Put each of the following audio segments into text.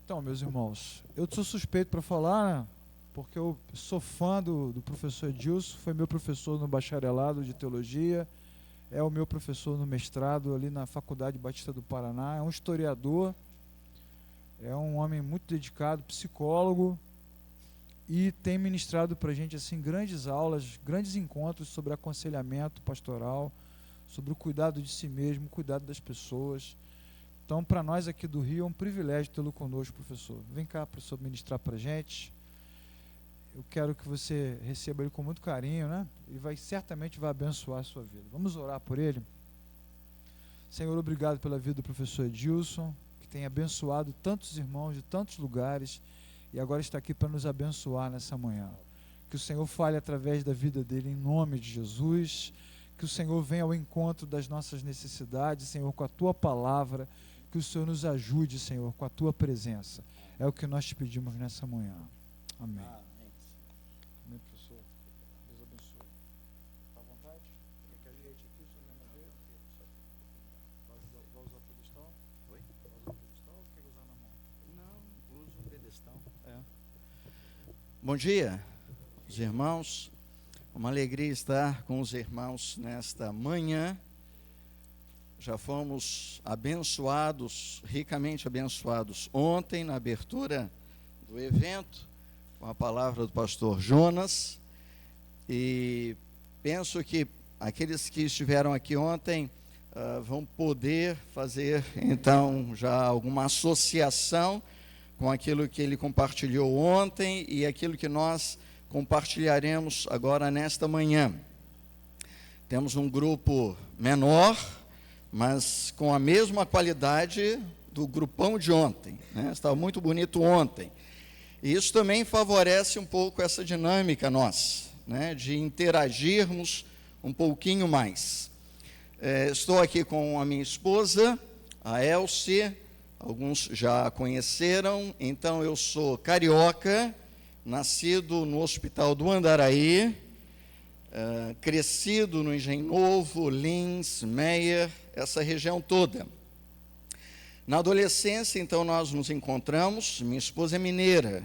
Então, meus irmãos, eu sou suspeito para falar, né? Porque eu sou fã do professor Edilson, foi meu professor no bacharelado de teologia, é o meu professor no mestrado ali na Faculdade Batista do Paraná, é um historiador, é um homem muito dedicado, psicólogo, e tem ministrado para a gente assim, grandes aulas, grandes encontros sobre aconselhamento pastoral, sobre o cuidado de si mesmo, o cuidado das pessoas. Então, para nós aqui do Rio, é um privilégio tê-lo conosco, professor. Vem cá, professor, ministrar para a gente. Eu quero que você receba ele com muito carinho, né? Ele certamente vai abençoar a sua vida. Vamos orar por ele? Senhor, obrigado pela vida do professor Edilson, que tem abençoado tantos irmãos de tantos lugares e agora está aqui para nos abençoar nessa manhã. Que o Senhor fale através da vida dele em nome de Jesus, que o Senhor venha ao encontro das nossas necessidades, Senhor, com a tua palavra, que o Senhor nos ajude, Senhor, com a tua presença. É o que nós te pedimos nessa manhã. Amém. Amém, professor. Deus abençoe. Está à vontade? Quer que ajeite aqui o seu mesmo dedo? Vai usar o pedestal? Oi? Vai usar o pedestal ou quer usar na mão? Não, uso o pedestal. Bom dia, os irmãos. Uma alegria estar com os irmãos nesta manhã. Já fomos abençoados, ricamente abençoados ontem na abertura do evento, com a palavra do pastor Jonas, e penso que aqueles que estiveram aqui ontem vão poder fazer então já alguma associação com aquilo que ele compartilhou ontem e aquilo que nós compartilharemos agora nesta manhã. Temos um grupo menor, mas com a mesma qualidade do grupão de ontem, né? Estava muito bonito ontem. E isso também favorece um pouco essa dinâmica nossa, né? De interagirmos um pouquinho mais. Estou aqui com a minha esposa, a Elsie, alguns já a conheceram. Então eu sou carioca, nascido no Hospital do Andaraí, crescido no Engenho Novo, Lins, Meier, essa região toda. Na adolescência, então, nós nos encontramos. Minha esposa é mineira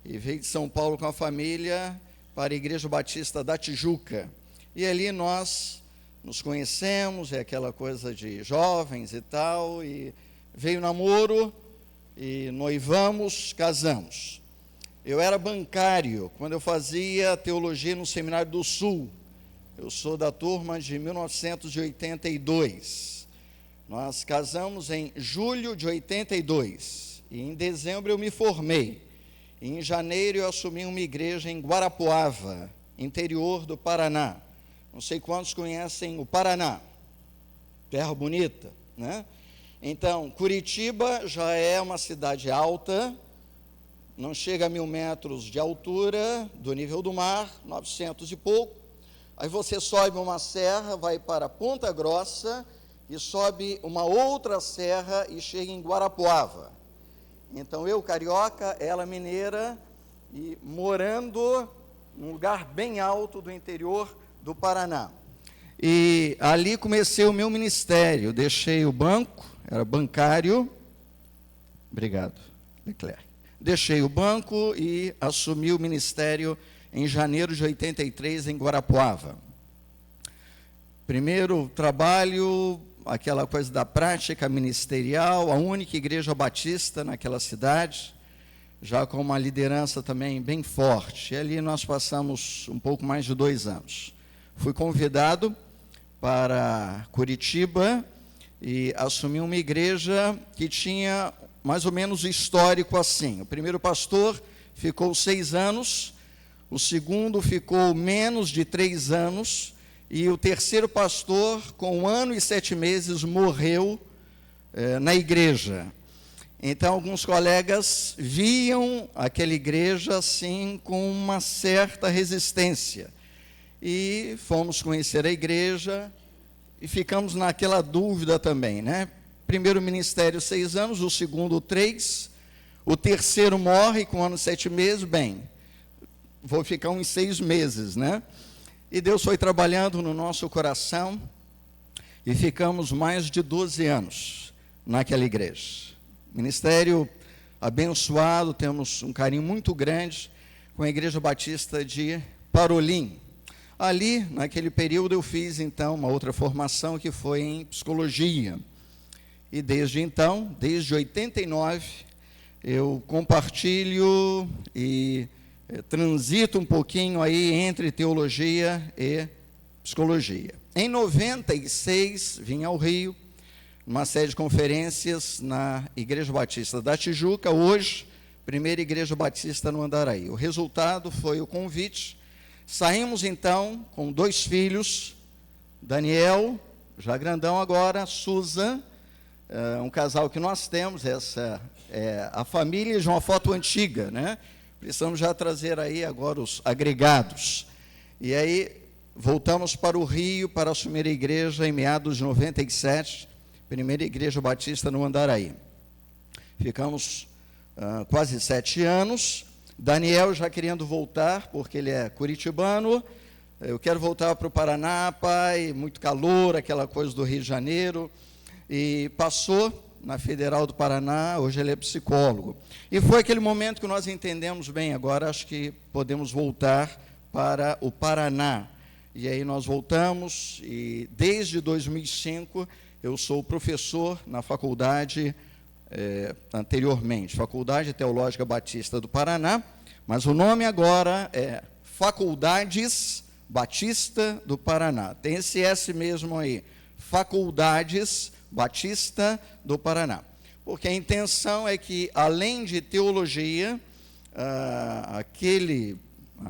e veio de São Paulo com a família para a Igreja Batista da Tijuca. E ali nós nos conhecemos, é aquela coisa de jovens e tal, e veio namoro, e noivamos, casamos. Eu era bancário quando eu fazia teologia no Seminário do Sul. Eu sou da turma de 1982. Nós casamos em julho de 82. E em dezembro eu me formei. E em janeiro eu assumi uma igreja em Guarapuava, interior do Paraná. Não sei quantos conhecem o Paraná. Terra bonita, né? Então, Curitiba já é uma cidade alta, não chega a 1.000 metros de altura do nível do mar, 900 e pouco. Aí você sobe uma serra, vai para Ponta Grossa e sobe uma outra serra e chega em Guarapuava. Então eu carioca, ela mineira, e morando num lugar bem alto do interior do Paraná. E ali comecei o meu ministério, deixei o banco, era bancário, obrigado, Leclerc. Deixei o banco e assumi o ministério em janeiro de 83, em Guarapuava. Primeiro trabalho, aquela coisa da prática ministerial, a única igreja batista naquela cidade, já com uma liderança também bem forte. E ali nós passamos um pouco mais de 2 anos. Fui convidado para Curitiba e assumi uma igreja que tinha mais ou menos histórico assim. O primeiro pastor ficou 6 anos, o segundo ficou menos de 3 anos, e o terceiro pastor, com 1 ano e 7 meses, morreu na igreja. Então, alguns colegas viam aquela igreja assim com uma certa resistência. E fomos conhecer a igreja e ficamos naquela dúvida também, né? Primeiro ministério 6 anos, o segundo 3, o terceiro morre com 1 ano e 7 meses, bem, vou ficar uns 6 meses, né? E Deus foi trabalhando no nosso coração e ficamos mais de 12 anos naquela igreja. Ministério abençoado, temos um carinho muito grande com a Igreja Batista de Parolim. Ali, naquele período, eu fiz, então, uma outra formação que foi em psicologia. E desde então, desde 89, eu compartilho e transito um pouquinho aí entre teologia e psicologia. Em 96, vim ao Rio, numa série de conferências na Igreja Batista da Tijuca, hoje, primeira Igreja Batista no Andaraí. O resultado foi o convite. Saímos então com 2 filhos, Daniel, já grandão agora, Susan, um casal que nós temos, essa é a família de uma foto antiga, né? Precisamos já trazer aí agora os agregados. E aí voltamos para o Rio para assumir a igreja em meados de 97, primeira Igreja Batista no Andaraí. Ficamos quase 7 anos. Daniel já querendo voltar, porque ele é curitibano. Eu quero voltar para o Paraná, pai, muito calor, aquela coisa do Rio de Janeiro. E passou na Federal do Paraná, hoje ele é psicólogo. E foi aquele momento que nós entendemos bem, agora acho que podemos voltar para o Paraná. E aí nós voltamos, e desde 2005 eu sou professor na faculdade, anteriormente, Faculdade Teológica Batista do Paraná, mas o nome agora é Faculdades Batista do Paraná. Tem esse S mesmo aí, Faculdades Batista do Paraná. Porque a intenção é que, além de teologia, a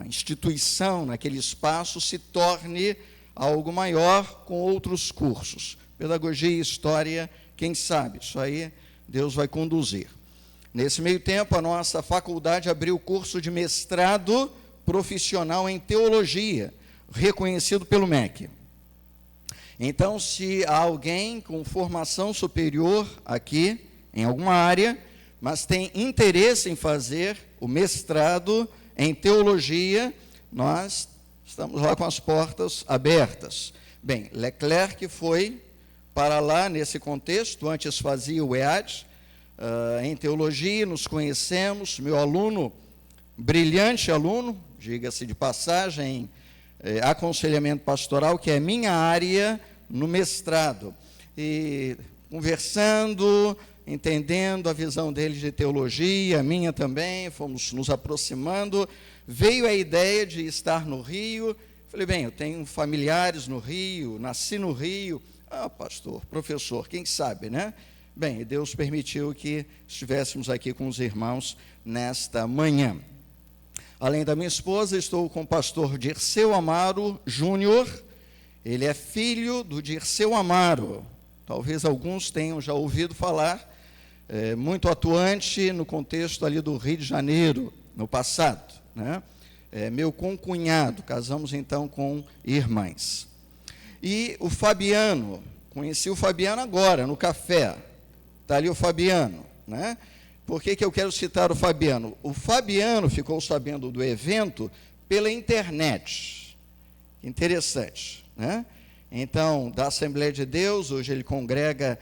instituição, naquele espaço, se torne algo maior com outros cursos. Pedagogia e história, quem sabe, isso aí Deus vai conduzir. Nesse meio tempo, a nossa faculdade abriu o curso de mestrado profissional em teologia, reconhecido pelo MEC. Então, se há alguém com formação superior aqui, em alguma área, mas tem interesse em fazer o mestrado em teologia, nós estamos lá com as portas abertas. Bem, Leclerc foi para lá nesse contexto, antes fazia o EAD, em teologia, nos conhecemos, meu aluno, brilhante aluno, diga-se de passagem, aconselhamento pastoral, que é minha área no mestrado, e conversando, entendendo a visão dele de teologia, a minha também, fomos nos aproximando, veio a ideia de estar no Rio. Falei, bem, eu tenho familiares no Rio, nasci no Rio. Pastor, professor, quem sabe, né? Bem, Deus permitiu que estivéssemos aqui com os irmãos nesta manhã. Além da minha esposa, estou com o pastor Dirceu Amaro Júnior. Ele é filho do Dirceu Amaro. Talvez alguns tenham já ouvido falar, muito atuante no contexto ali do Rio de Janeiro, no passado, né? Meu concunhado, casamos então com irmãs. E o Fabiano, conheci o Fabiano agora, no café, está ali o Fabiano, né? Por que eu quero citar o Fabiano? O Fabiano ficou sabendo do evento pela internet, interessante, né? Então, da Assembleia de Deus, hoje ele congrega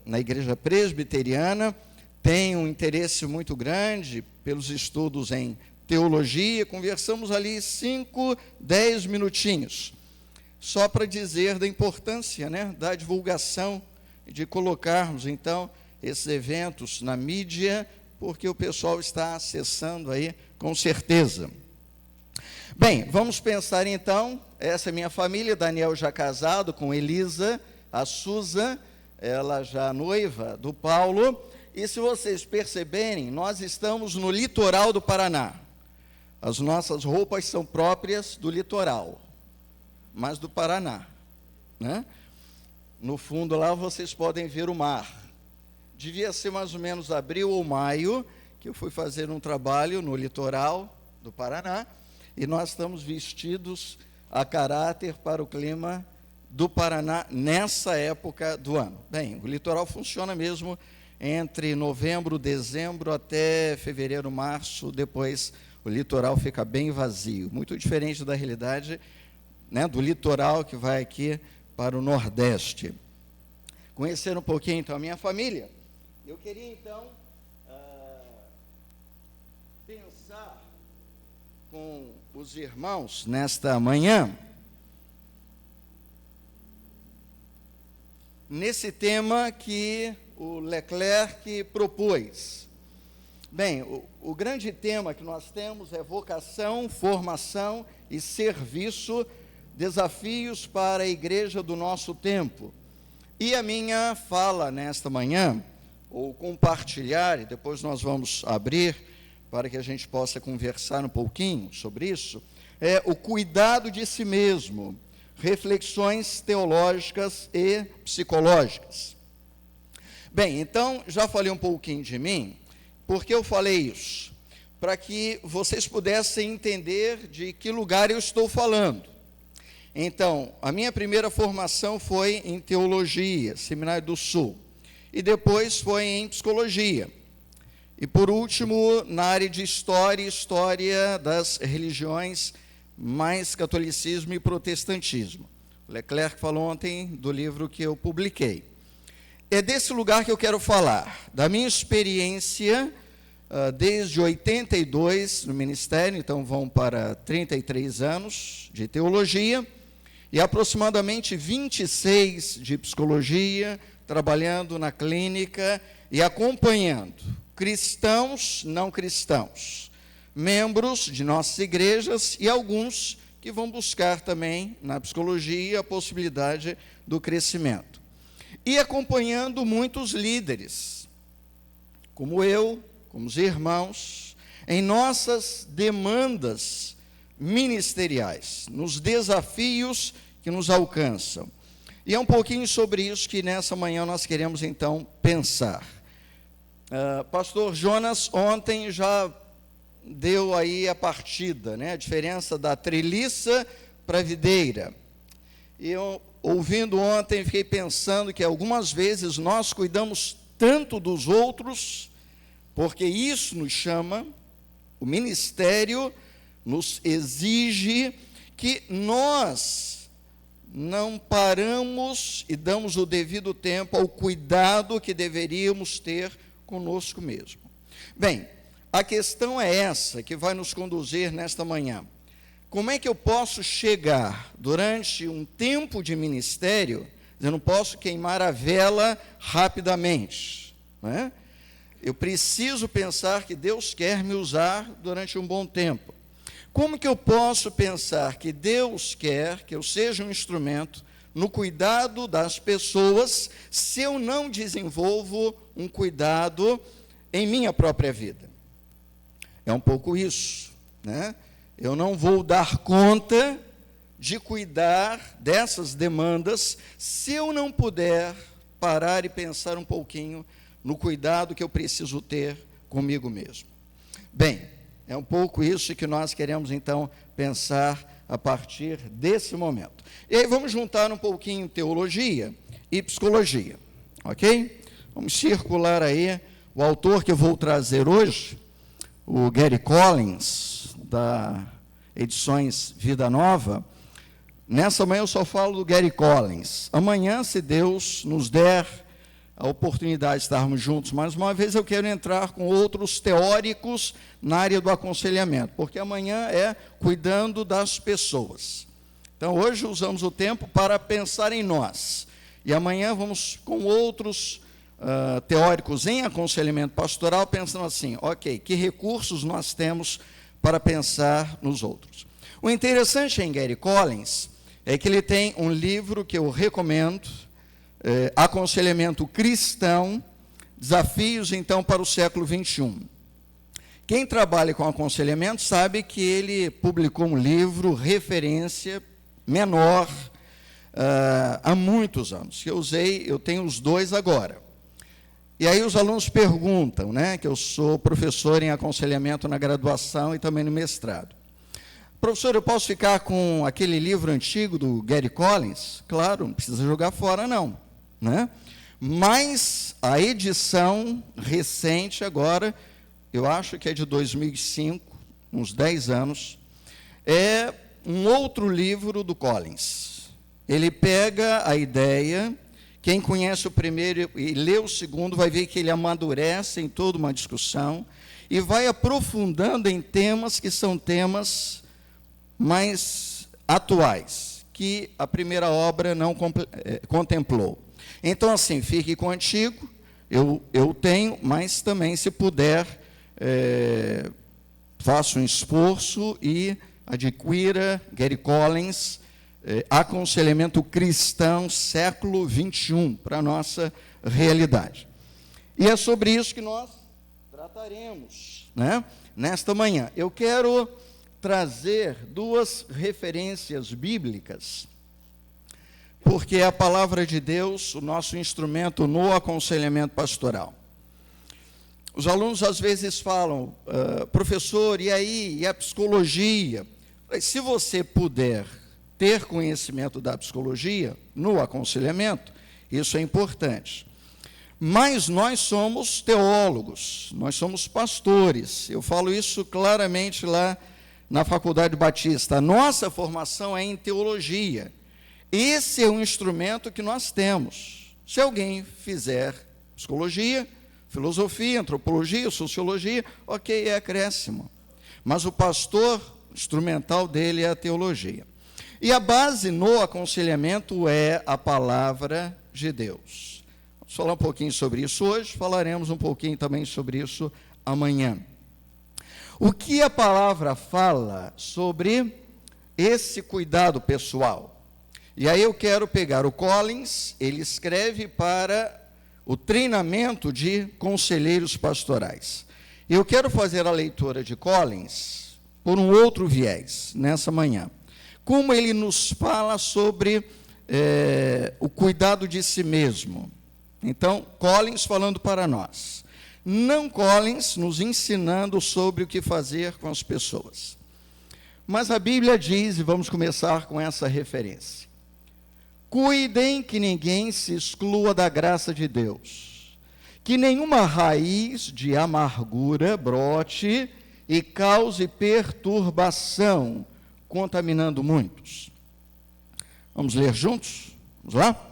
na Igreja Presbiteriana, tem um interesse muito grande pelos estudos em teologia, conversamos ali 5, 10 minutinhos, só para dizer da importância, né, da divulgação, de colocarmos, então, esses eventos na mídia, porque o pessoal está acessando aí, com certeza. Bem, vamos pensar então, essa é minha família, Daniel já casado com Elisa, a Susan, ela já noiva do Paulo, e se vocês perceberem, nós estamos no litoral do Paraná. As nossas roupas são próprias do litoral, mas do Paraná, né? No fundo lá vocês podem ver o mar. Devia ser mais ou menos abril ou maio, que eu fui fazer um trabalho no litoral do Paraná, e nós estamos vestidos a caráter para o clima do Paraná nessa época do ano. Bem, o litoral funciona mesmo entre novembro, dezembro até fevereiro, março, depois o litoral fica bem vazio, muito diferente da realidade, né, do litoral que vai aqui para o Nordeste. Conhecer um pouquinho, então, a minha família. Eu queria, então, com os irmãos nesta manhã, nesse tema que o Leclerc propôs. Bem, o grande tema que nós temos é vocação, formação e serviço, desafios para a igreja do nosso tempo. E a minha fala nesta manhã, ou compartilhar, e depois nós vamos abrir para que a gente possa conversar um pouquinho sobre isso, é o cuidado de si mesmo, reflexões teológicas e psicológicas. Bem, então, já falei um pouquinho de mim. Por que eu falei isso? Para que vocês pudessem entender de que lugar eu estou falando. Então, a minha primeira formação foi em teologia, Seminário do Sul, e depois foi em psicologia. E por último, na área de história das religiões, mais catolicismo e protestantismo. O Leclerc falou ontem do livro que eu publiquei. É desse lugar que eu quero falar, da minha experiência desde 82 no ministério, então vão para 33 anos de teologia, e aproximadamente 26 de psicologia, trabalhando na clínica e acompanhando cristãos, não cristãos, membros de nossas igrejas e alguns que vão buscar também na psicologia a possibilidade do crescimento. E acompanhando muitos líderes, como eu, como os irmãos, em nossas demandas ministeriais, nos desafios que nos alcançam. E é um pouquinho sobre isso que nessa manhã nós queremos então pensar. Pastor Jonas ontem já deu aí a partida, né? A diferença da treliça para a videira. E eu, ouvindo ontem, fiquei pensando que algumas vezes nós cuidamos tanto dos outros, porque isso nos chama, o ministério nos exige que nós não paramos e damos o devido tempo ao cuidado que deveríamos ter conosco mesmo. Bem, a questão é essa que vai nos conduzir nesta manhã. Como é que eu posso chegar durante um tempo de ministério, eu não posso queimar a vela rapidamente, não é? Eu preciso pensar que Deus quer me usar durante um bom tempo. Como que eu posso pensar que Deus quer que eu seja um instrumento no cuidado das pessoas, se eu não desenvolvo um cuidado em minha própria vida? É um pouco isso, né? Eu não vou dar conta de cuidar dessas demandas se eu não puder parar e pensar um pouquinho no cuidado que eu preciso ter comigo mesmo. Bem, é um pouco isso que nós queremos então pensar a partir desse momento. E aí vamos juntar um pouquinho teologia e psicologia, ok? Vamos circular aí o autor que eu vou trazer hoje, o Gary Collins, da Edições Vida Nova. Nessa manhã eu só falo do Gary Collins. Amanhã, se Deus nos der a oportunidade de estarmos juntos mais uma vez, eu quero entrar com outros teóricos na área do aconselhamento, porque amanhã é cuidando das pessoas. Então, hoje usamos o tempo para pensar em nós, e amanhã vamos com outros teóricos em aconselhamento pastoral, pensando assim, ok, que recursos nós temos para pensar nos outros. O interessante em Gary Collins é que ele tem um livro que eu recomendo, Aconselhamento Cristão, Desafios, então, para o século XXI. Quem trabalha com aconselhamento sabe que ele publicou um livro, referência, menor, há muitos anos. Eu tenho os dois agora. E aí os alunos perguntam, né, que eu sou professor em aconselhamento na graduação e também no mestrado. Professor, eu posso ficar com aquele livro antigo do Gary Collins? Claro, não precisa jogar fora não, né? Mas a edição recente agora, eu acho que é de 2005, uns 10 anos, é um outro livro do Collins. Ele pega a ideia, quem conhece o primeiro e lê o segundo vai ver que ele amadurece em toda uma discussão, e vai aprofundando em temas que são temas mais atuais, que a primeira obra não contemplou. Então, assim, fique contigo, eu tenho, mas também, se puder, faça um esforço e adquira Gary Collins, Aconselhamento Cristão, século 21, para a nossa realidade. E é sobre isso que nós trataremos, né, nesta manhã. Eu quero trazer duas referências bíblicas, porque é a palavra de Deus, o nosso instrumento no aconselhamento pastoral. Os alunos às vezes falam, professor, e aí, e a psicologia? Se você puder ter conhecimento da psicologia no aconselhamento, isso é importante. Mas nós somos teólogos, nós somos pastores. Eu falo isso claramente lá na Faculdade Batista. A nossa formação é em teologia. Esse é o instrumento que nós temos. Se alguém fizer psicologia, filosofia, antropologia, sociologia, ok, é acréscimo. Mas o pastor, o instrumental dele é a teologia. E a base no aconselhamento é a palavra de Deus. Vamos falar um pouquinho sobre isso hoje, falaremos um pouquinho também sobre isso amanhã. O que a palavra fala sobre esse cuidado pessoal? E aí eu quero pegar o Collins, ele escreve para o treinamento de conselheiros pastorais. Eu quero fazer a leitura de Collins por um outro viés, nessa manhã. Como ele nos fala sobre o cuidado de si mesmo. Então, Collins falando para nós. Não Collins nos ensinando sobre o que fazer com as pessoas. Mas a Bíblia diz, e vamos começar com essa referência: cuidem que ninguém se exclua da graça de Deus, que nenhuma raiz de amargura brote e cause perturbação, contaminando muitos. Vamos ler juntos? Vamos lá?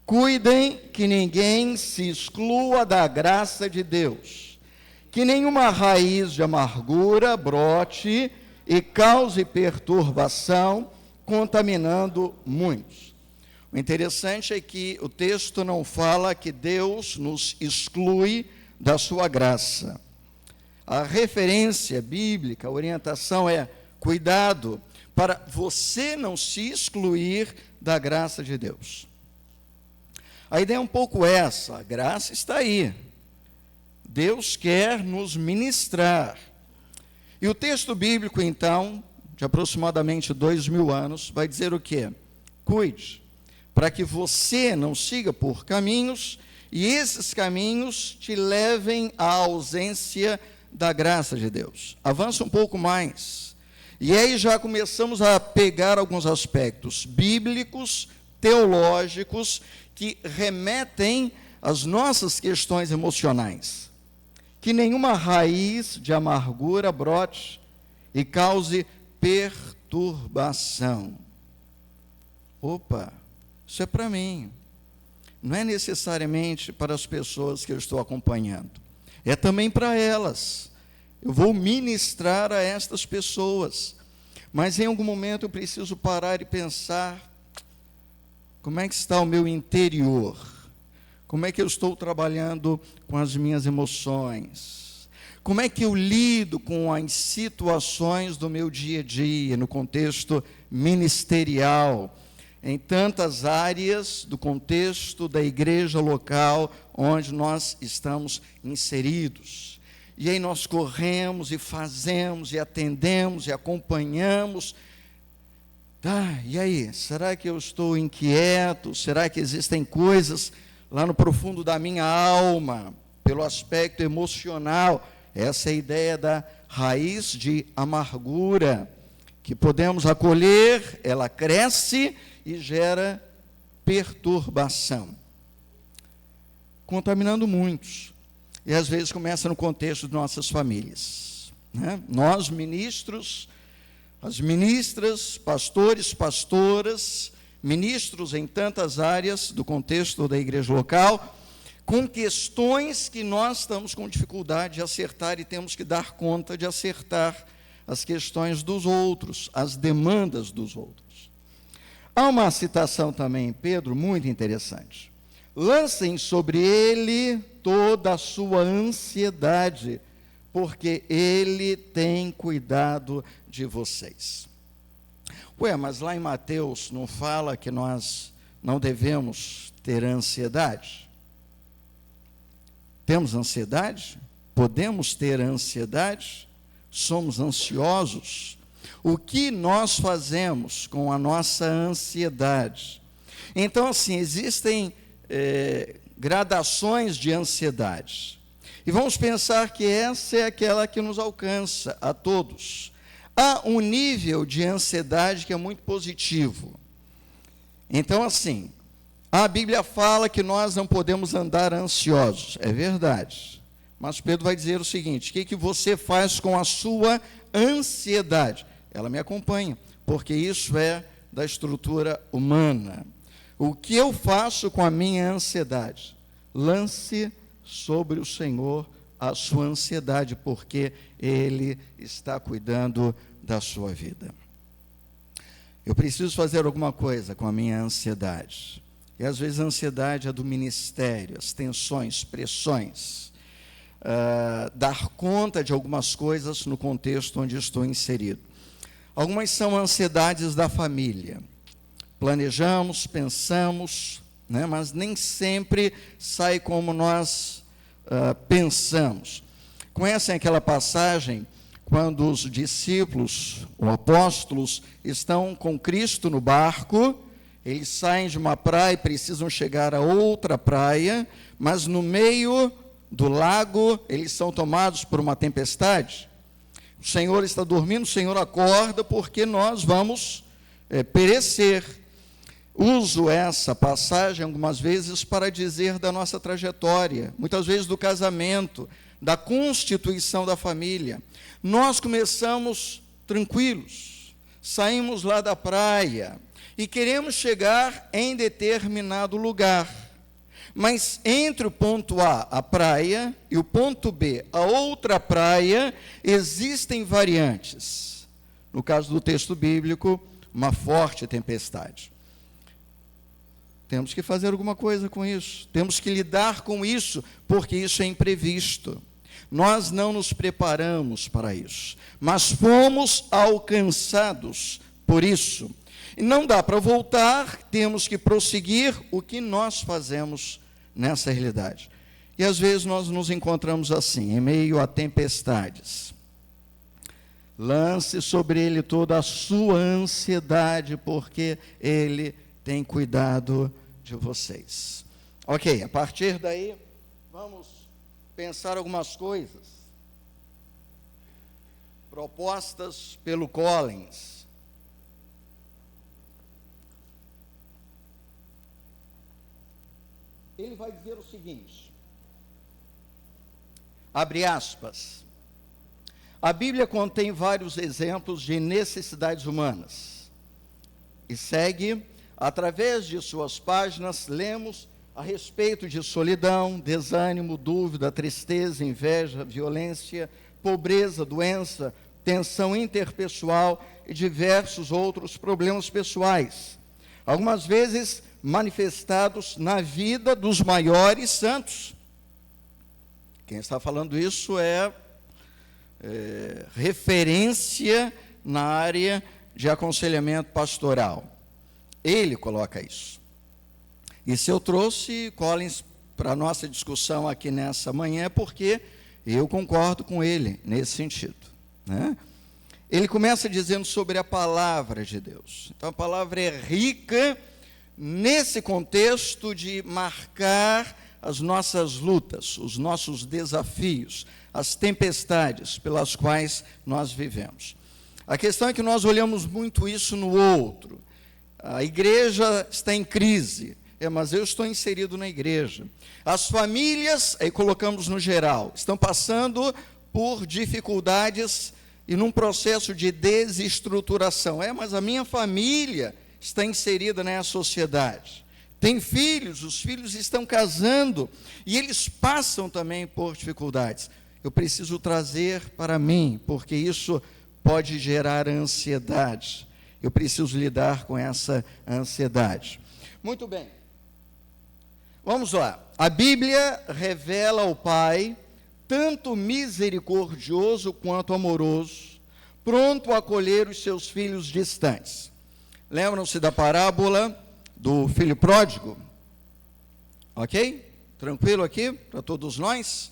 Cuidem que ninguém se exclua da graça de Deus, que nenhuma raiz de amargura brote e cause perturbação, contaminando muitos. O interessante é que o texto não fala que Deus nos exclui da sua graça. A referência bíblica, a orientação é: cuidado para você não se excluir da graça de Deus. A ideia é um pouco essa: a graça está aí. Deus quer nos ministrar. E o texto bíblico, então, de aproximadamente 2000 anos, vai dizer o quê? Cuide, para que você não siga por caminhos, e esses caminhos te levem à ausência da graça de Deus. Avança um pouco mais. E aí já começamos a pegar alguns aspectos bíblicos, teológicos, que remetem às nossas questões emocionais. Que nenhuma raiz de amargura brote e cause perturbação. Opa, isso é para mim. Não é necessariamente para as pessoas que eu estou acompanhando. É também para elas. Eu vou ministrar a estas pessoas. Mas em algum momento eu preciso parar e pensar: como é que está o meu interior? Como é que eu estou trabalhando com as minhas emoções? Como é que eu lido com as situações do meu dia a dia, no contexto ministerial, em tantas áreas do contexto da igreja local onde nós estamos inseridos? E aí nós corremos e fazemos e atendemos e acompanhamos. Tá, e aí, será que eu estou inquieto? Será que existem coisas lá no profundo da minha alma, pelo aspecto emocional? Essa é a ideia da raiz de amargura, que podemos acolher, ela cresce e gera perturbação, contaminando muitos. E às vezes começa no contexto de nossas famílias, né? Nós, ministros, as ministras, pastores, pastoras, ministros em tantas áreas do contexto da igreja local, com questões que nós estamos com dificuldade de acertar e temos que dar conta de acertar as questões dos outros, as demandas dos outros. Há uma citação também em Pedro muito interessante. Lancem sobre ele toda a sua ansiedade, porque ele tem cuidado de vocês. Ué, mas lá em Mateus não fala que nós não devemos ter ansiedade? Temos ansiedade? Podemos ter ansiedade? Somos ansiosos? O que nós fazemos com a nossa ansiedade? Então, assim, existem gradações de ansiedade. E vamos pensar que essa é aquela que nos alcança a todos. Há um nível de ansiedade que é muito positivo. Então, assim, a Bíblia fala que nós não podemos andar ansiosos. É verdade. Mas Pedro vai dizer o seguinte: o que você faz com a sua ansiedade? Ela me acompanha, porque isso é da estrutura humana. O que eu faço com a minha ansiedade? Lance sobre o Senhor a sua ansiedade, porque Ele está cuidando da sua vida. Eu preciso fazer alguma coisa com a minha ansiedade. E às vezes a ansiedade é do ministério, as tensões, pressões, dar conta de algumas coisas no contexto onde estou inserido. Algumas são ansiedades da família. Planejamos, pensamos, né, mas nem sempre sai como nós pensamos. Conhecem aquela passagem quando os discípulos, os apóstolos, estão com Cristo no barco, eles saem de uma praia e precisam chegar a outra praia, mas no meio do lago eles são tomados por uma tempestade. O Senhor está dormindo, o Senhor acorda, porque nós vamos perecer. Uso essa passagem algumas vezes para dizer da nossa trajetória, muitas vezes do casamento, da constituição da família. Nós começamos tranquilos, saímos lá da praia e queremos chegar em determinado lugar. Mas entre o ponto A, a praia, e o ponto B, a outra praia, existem variantes. No caso do texto bíblico, uma forte tempestade. Temos que fazer alguma coisa com isso. Temos que lidar com isso, porque isso é imprevisto. Nós não nos preparamos para isso, mas fomos alcançados por isso. E não dá para voltar, temos que prosseguir o que nós fazemos nessa realidade. E às vezes nós nos encontramos assim, em meio a tempestades. Lance sobre ele toda a sua ansiedade, porque ele tem cuidado de vocês. Ok, a partir daí, vamos pensar algumas coisas propostas pelo Collins. Ele vai dizer o seguinte, abre aspas, a Bíblia contém vários exemplos de necessidades humanas, e segue, através de suas páginas, lemos a respeito de solidão, desânimo, dúvida, tristeza, inveja, violência, pobreza, doença, tensão interpessoal e diversos outros problemas pessoais, algumas vezes manifestados na vida dos maiores santos. Quem está falando isso é referência na área de aconselhamento pastoral. Ele coloca isso. E se eu trouxe Collins para a nossa discussão aqui nessa manhã, é porque eu concordo com ele nesse sentido, né? Ele começa dizendo sobre a palavra de Deus. Então a palavra é rica nesse contexto de marcar as nossas lutas, os nossos desafios, as tempestades pelas quais nós vivemos. A questão é que nós olhamos muito isso no outro. A igreja está em crise, mas eu estou inserido na igreja. As famílias, aí colocamos no geral, estão passando por dificuldades e num processo de desestruturação. Mas a minha família está inserida nessa sociedade. Tem filhos, os filhos estão casando, e eles passam também por dificuldades. Eu preciso trazer para mim, porque isso pode gerar ansiedade. Eu preciso lidar com essa ansiedade. Muito bem. Vamos lá. A Bíblia revela o Pai, tanto misericordioso quanto amoroso, pronto a acolher os seus filhos distantes. Lembram-se da parábola do filho pródigo? Ok? Tranquilo aqui para todos nós?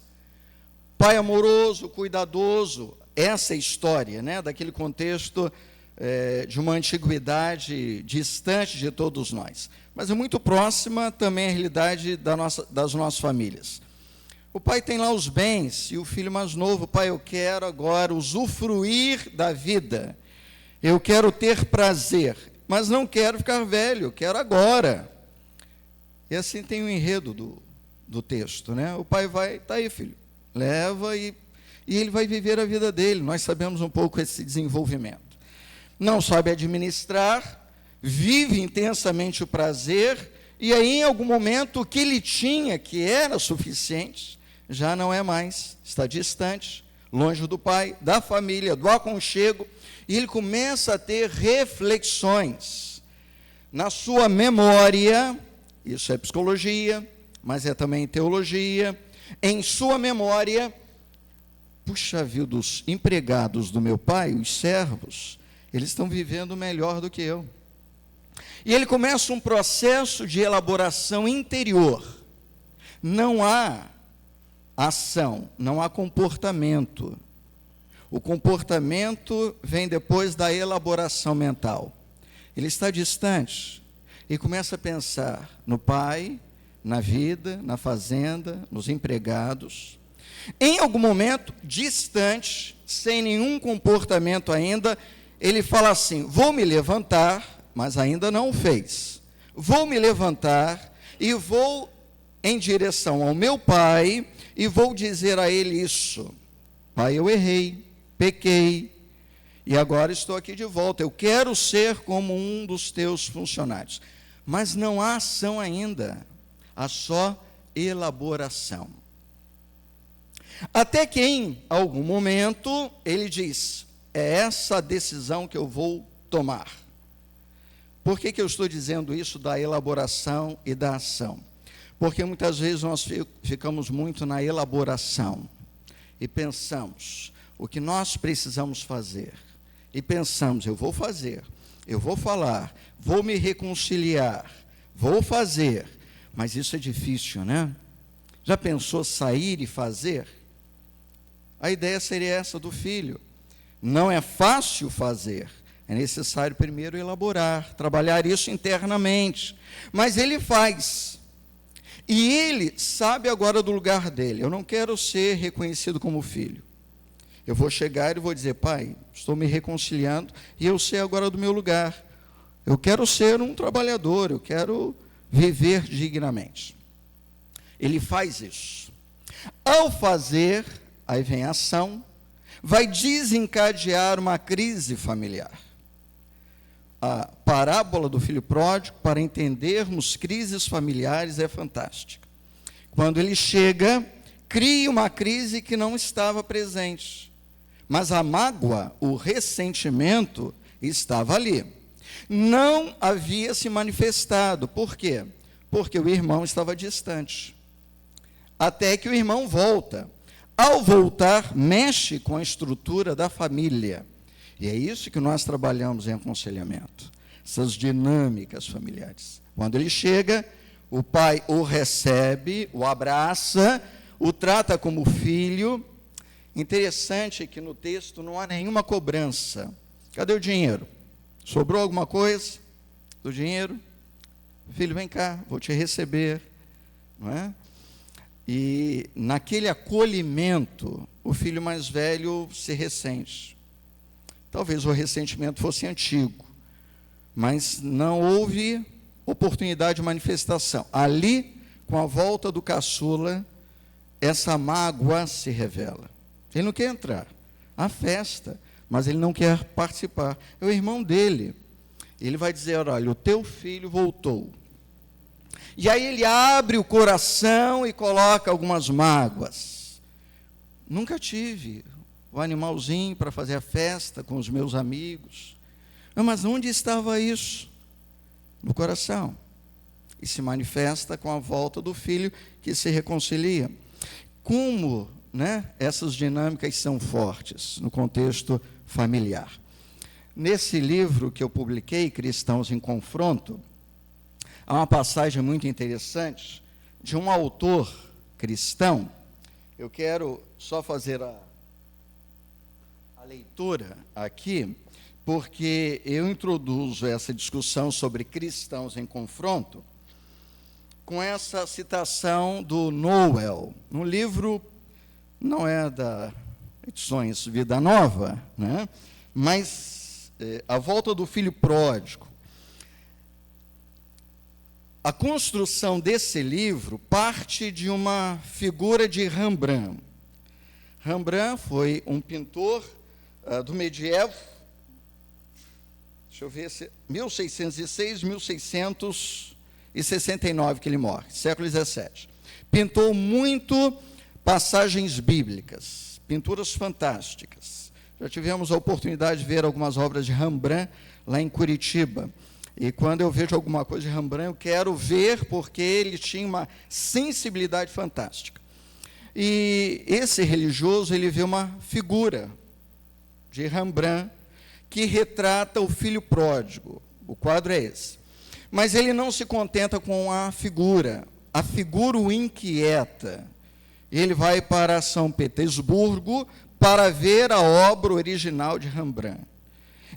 Pai amoroso, cuidadoso, essa é a história, né, daquele contexto de uma antiguidade distante de todos nós, mas é muito próxima também à realidade das nossas famílias. O pai tem lá os bens, e o filho mais novo: pai, eu quero agora usufruir da vida, eu quero ter prazer, mas não quero ficar velho, eu quero agora. E assim tem o enredo do texto, né? O pai vai: tá aí, filho, leva, e ele vai viver a vida dele. Nós sabemos um pouco esse desenvolvimento. Não sabe administrar, vive intensamente o prazer, e aí em algum momento o que ele tinha, que era suficiente, já não é mais, está distante, longe do pai, da família, do aconchego, e ele começa a ter reflexões na sua memória. Isso é psicologia, mas é também teologia. Em sua memória: puxa vida, os empregados do meu pai, os servos, eles estão vivendo melhor do que eu. E ele começa um processo de elaboração interior. Não há ação, não há comportamento. O comportamento vem depois da elaboração mental. Ele está distante e começa a pensar no pai, na vida, na fazenda, nos empregados. Em algum momento, distante, sem nenhum comportamento ainda, ele fala assim: vou me levantar, mas ainda não o fez. Vou me levantar e vou em direção ao meu pai e vou dizer a ele isso: pai, eu errei, pequei, e agora estou aqui de volta. Eu quero ser como um dos teus funcionários. Mas não há ação ainda, há só elaboração. Até que em algum momento ele diz: é essa a decisão que eu vou tomar. Por que eu estou dizendo isso da elaboração e da ação? Porque muitas vezes nós ficamos muito na elaboração e pensamos o que nós precisamos fazer. E pensamos: eu vou fazer, eu vou falar, vou me reconciliar, vou fazer. Mas isso é difícil, né? Já pensou sair e fazer? A ideia seria essa do filho. Não é fácil fazer, é necessário primeiro elaborar, trabalhar isso internamente. Mas ele faz. E ele sabe agora do lugar dele. Eu não quero ser reconhecido como filho. Eu vou chegar e vou dizer: pai, estou me reconciliando e eu sei agora do meu lugar. Eu quero ser um trabalhador, eu quero viver dignamente. Ele faz isso. Ao fazer, aí vem a ação, vai desencadear uma crise familiar. A parábola do filho pródigo, para entendermos crises familiares, é fantástica. Quando ele chega, cria uma crise que não estava presente. Mas a mágoa, o ressentimento, estava ali. Não havia se manifestado. Por quê? Porque o irmão estava distante. Até que o irmão volta. Ao voltar, mexe com a estrutura da família. E é isso que nós trabalhamos em aconselhamento. Essas dinâmicas familiares. Quando ele chega, o pai o recebe, o abraça, o trata como filho. Interessante que no texto não há nenhuma cobrança. Cadê o dinheiro? Sobrou alguma coisa do dinheiro? Filho, vem cá, vou te receber. Não é? E naquele acolhimento, o filho mais velho se ressente. Talvez o ressentimento fosse antigo, mas não houve oportunidade de manifestação. Ali, com a volta do caçula, essa mágoa se revela. Ele não quer entrar à festa, mas ele não quer participar. É o irmão dele. Ele vai dizer: olha, o teu filho voltou. E aí ele abre o coração e coloca algumas mágoas. Nunca tive o animalzinho para fazer a festa com os meus amigos. Mas onde estava isso? No coração. E se manifesta com a volta do filho que se reconcilia. Como, essas dinâmicas são fortes no contexto familiar. Nesse livro que eu publiquei, Cristãos em Confronto, há uma passagem muito interessante de um autor cristão. Eu quero só fazer a leitura aqui, porque eu introduzo essa discussão sobre cristãos em confronto com essa citação do Noel, no livro, não é da Edições Vida Nova, mas A Volta do Filho Pródigo. A construção desse livro parte de uma figura de Rembrandt. Rembrandt foi um pintor do medievo, deixa eu ver, 1606, 1669 que ele morre, século XVII. Pintou muito passagens bíblicas, pinturas fantásticas. Já tivemos a oportunidade de ver algumas obras de Rembrandt lá em Curitiba. E quando eu vejo alguma coisa de Rembrandt, eu quero ver, porque ele tinha uma sensibilidade fantástica. E esse religioso, ele vê uma figura de Rembrandt que retrata o filho pródigo. O quadro é esse. Mas ele não se contenta com a figura o inquieta. Ele vai para São Petersburgo para ver a obra original de Rembrandt.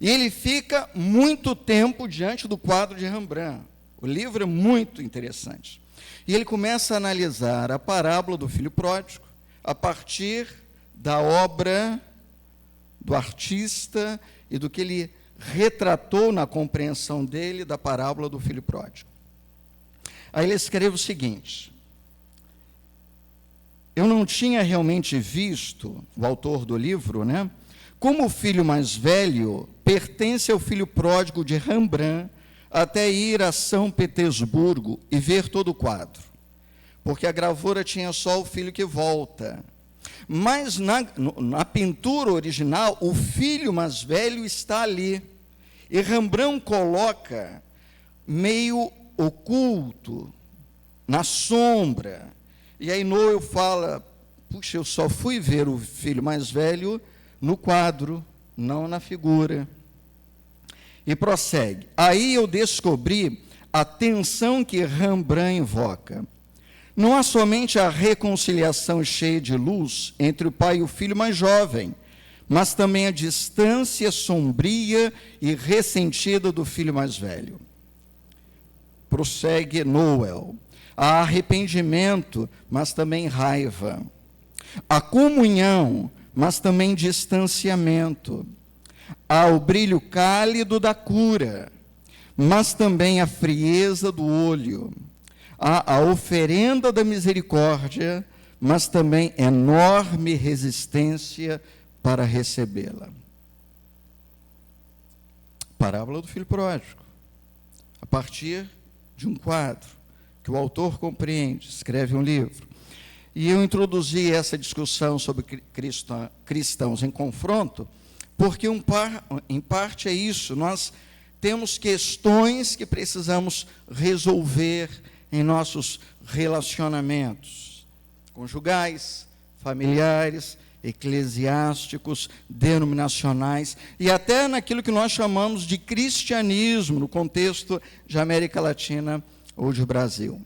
E ele fica muito tempo diante do quadro de Rembrandt. O livro é muito interessante. E ele começa a analisar a parábola do filho pródigo a partir da obra do artista e do que ele retratou na compreensão dele da parábola do filho pródigo. Aí ele escreve o seguinte: eu não tinha realmente visto, o autor do livro, como o filho mais velho pertence ao filho pródigo de Rembrandt, até ir a São Petersburgo e ver todo o quadro, porque a gravura tinha só o filho que volta. Mas na pintura original, o filho mais velho está ali. E Rembrandt coloca meio oculto, na sombra. E aí Noel fala, puxa, eu só fui ver o filho mais velho no quadro, não na figura. E prossegue. Aí eu descobri a tensão que Rembrandt invoca. Não há somente a reconciliação cheia de luz entre o pai e o filho mais jovem, mas também a distância sombria e ressentida do filho mais velho. Prossegue Noel. Há arrependimento, mas também raiva. Há comunhão, mas também distanciamento. Há o brilho cálido da cura, mas também a frieza do olho. Há a oferenda da misericórdia, mas também enorme resistência para recebê-la. Parábola do filho pródigo. A partir de um quadro que o autor compreende, escreve um livro. E eu introduzi essa discussão sobre cristãos em confronto, porque em parte é isso, nós temos questões que precisamos resolver em nossos relacionamentos conjugais, familiares, eclesiásticos, denominacionais, e até naquilo que nós chamamos de cristianismo, no contexto de América Latina ou de Brasil.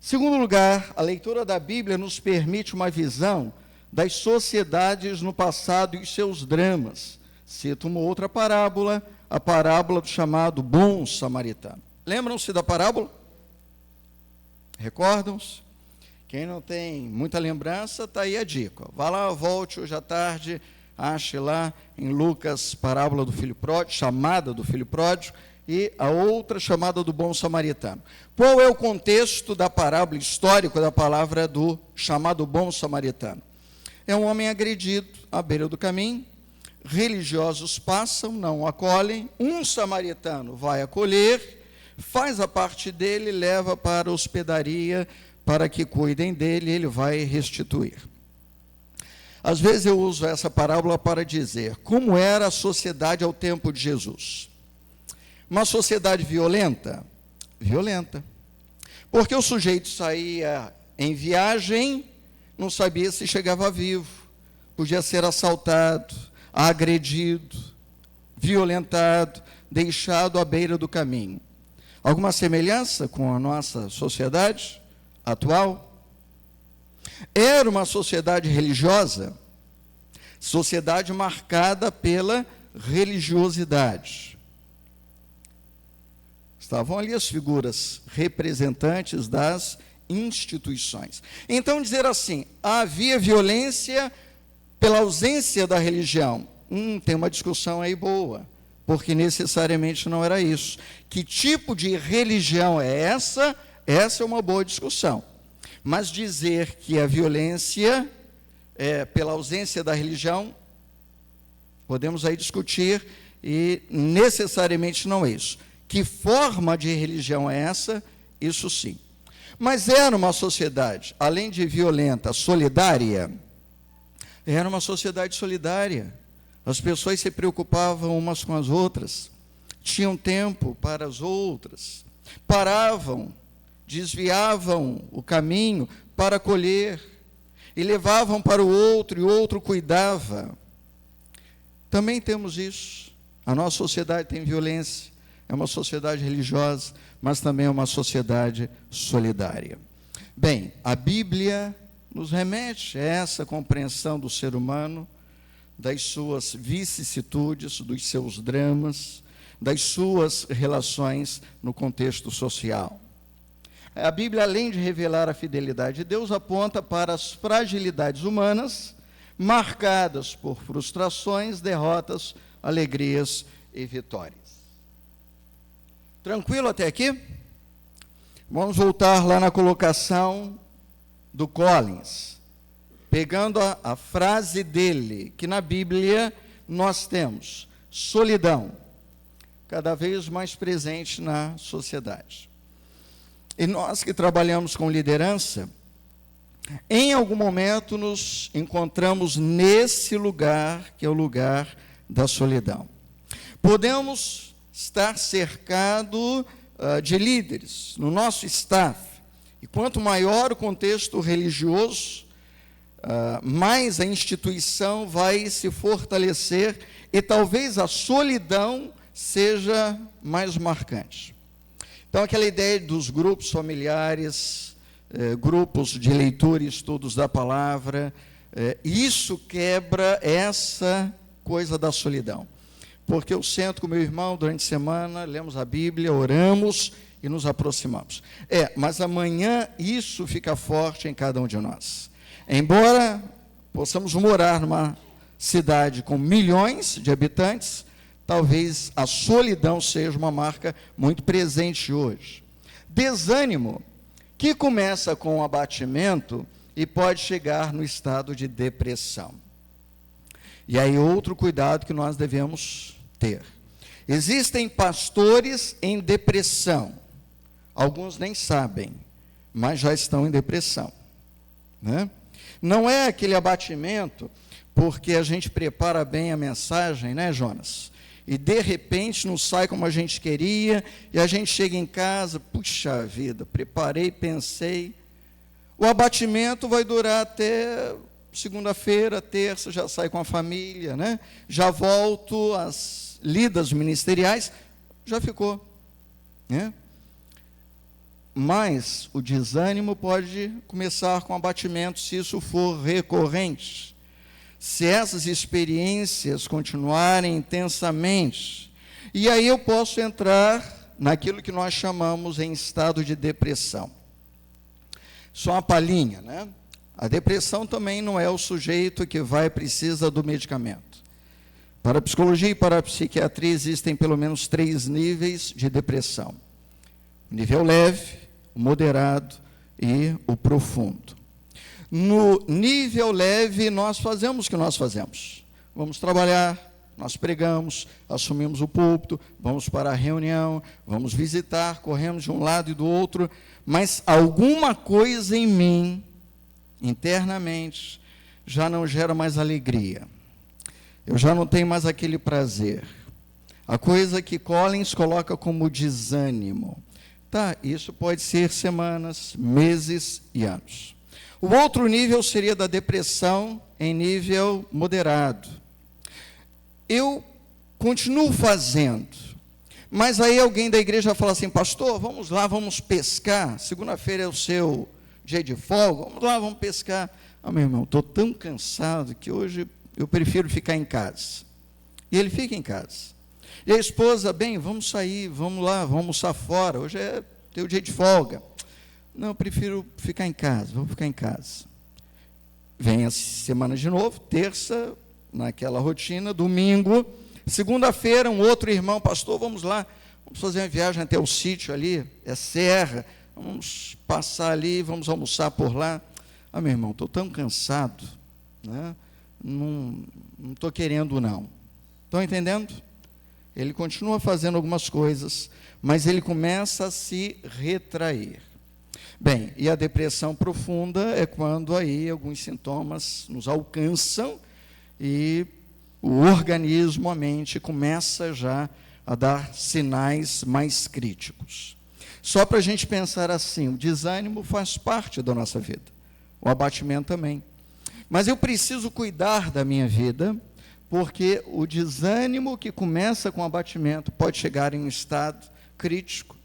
Segundo lugar, a leitura da Bíblia nos permite uma visão das sociedades no passado e os seus dramas. Cito uma outra parábola, a parábola do chamado bom samaritano. Lembram-se da parábola? Recordam-se? Quem não tem muita lembrança, está aí a dica. Vá lá, volte hoje à tarde, ache lá em Lucas, parábola do filho pródigo, chamada do filho pródigo, e a outra chamada do bom samaritano. Qual é o contexto da parábola histórica da palavra do chamado bom samaritano? É um homem agredido à beira do caminho, religiosos passam, não o acolhem, um samaritano vai acolher, faz a parte dele, leva para a hospedaria, para que cuidem dele, ele vai restituir. Às vezes eu uso essa parábola para dizer como era a sociedade ao tempo de Jesus. Uma sociedade violenta? Violenta. Porque o sujeito saía em viagem, não sabia se chegava vivo, podia ser assaltado, agredido, violentado, deixado à beira do caminho. Alguma semelhança com a nossa sociedade atual? Era uma sociedade religiosa, sociedade marcada pela religiosidade. Estavam ali as figuras representantes das instituições. Então, dizer assim, havia violência pela ausência da religião. Tem uma discussão aí boa, porque necessariamente não era isso. Que tipo de religião é essa? Essa é uma boa discussão. Mas dizer que a violência é pela ausência da religião, podemos aí discutir, e necessariamente não é isso. Que forma de religião é essa? Isso sim. Mas era uma sociedade, além de violenta, solidária. Era uma sociedade solidária. As pessoas se preocupavam umas com as outras, tinham tempo para as outras, paravam, desviavam o caminho para colher, e levavam para o outro, e o outro cuidava. Também temos isso. A nossa sociedade tem violência, é uma sociedade religiosa, mas também é uma sociedade solidária. Bem, a Bíblia nos remete a essa compreensão do ser humano, das suas vicissitudes, dos seus dramas, das suas relações no contexto social. A Bíblia, além de revelar a fidelidade de Deus, aponta para as fragilidades humanas, marcadas por frustrações, derrotas, alegrias e vitórias. Tranquilo até aqui? Vamos voltar lá na colocação do Collins, pegando a frase dele, que na Bíblia nós temos solidão, cada vez mais presente na sociedade. E nós que trabalhamos com liderança, em algum momento nos encontramos nesse lugar, que é o lugar da solidão. Podemos estar cercado de líderes no nosso staff, e quanto maior o contexto religioso, mais a instituição vai se fortalecer, e talvez a solidão seja mais marcante. Então, aquela ideia dos grupos familiares, grupos de leitura e estudos da palavra, isso quebra essa coisa da solidão. Porque eu sento com meu irmão durante a semana, lemos a Bíblia, oramos e nos aproximamos. Mas amanhã isso fica forte em cada um de nós. Embora possamos morar numa cidade com milhões de habitantes, talvez a solidão seja uma marca muito presente hoje. Desânimo, que começa com abatimento e pode chegar no estado de depressão. E aí outro cuidado que nós devemos ter. Existem pastores em depressão. Alguns nem sabem, mas já estão em depressão, né? Não é aquele abatimento porque a gente prepara bem a mensagem, né, Jonas? E de repente não sai como a gente queria, e a gente chega em casa, puxa vida, preparei, pensei. O abatimento vai durar até segunda-feira, terça, já sai com a família, né? Já volto às lidas ministeriais, já ficou, né? Mas o desânimo pode começar com abatimento se isso for recorrente. Se essas experiências continuarem intensamente, e aí eu posso entrar naquilo que nós chamamos em estado de depressão. Só uma palhinha, né? A depressão também não é o sujeito que precisa do medicamento. Para a psicologia e para a psiquiatria existem pelo menos 3 níveis de depressão. O nível leve, o moderado e o profundo. No nível leve, nós fazemos o que nós fazemos. Vamos trabalhar, nós pregamos, assumimos o púlpito, vamos para a reunião, vamos visitar, corremos de um lado e do outro, mas alguma coisa em mim, internamente, já não gera mais alegria. Eu já não tenho mais aquele prazer. A coisa que Collins coloca como desânimo. Tá, isso pode ser semanas, meses e anos. O outro nível seria da depressão em nível moderado. Eu continuo fazendo, mas aí alguém da igreja fala assim, pastor, vamos lá, vamos pescar, segunda-feira é o seu dia de folga, vamos lá, vamos pescar. Ah, meu irmão, estou tão cansado que hoje eu prefiro ficar em casa. E ele fica em casa. E a esposa, bem, vamos sair, vamos lá, vamos almoçar fora, hoje é teu dia de folga. Não, eu prefiro ficar em casa, vou ficar em casa. Vem a semana de novo, terça, naquela rotina, domingo, segunda-feira, um outro irmão, pastor, vamos lá, vamos fazer uma viagem até o sítio ali, é serra, vamos passar ali, vamos almoçar por lá. Ah, meu irmão, estou tão cansado, né? Não estou querendo não. Estão entendendo? Ele continua fazendo algumas coisas, mas ele começa a se retrair. Bem, e a depressão profunda é quando aí alguns sintomas nos alcançam e o organismo, a mente, começa já a dar sinais mais críticos. Só para a gente pensar assim, o desânimo faz parte da nossa vida, o abatimento também. Mas eu preciso cuidar da minha vida, porque o desânimo que começa com abatimento pode chegar em um estado crítico,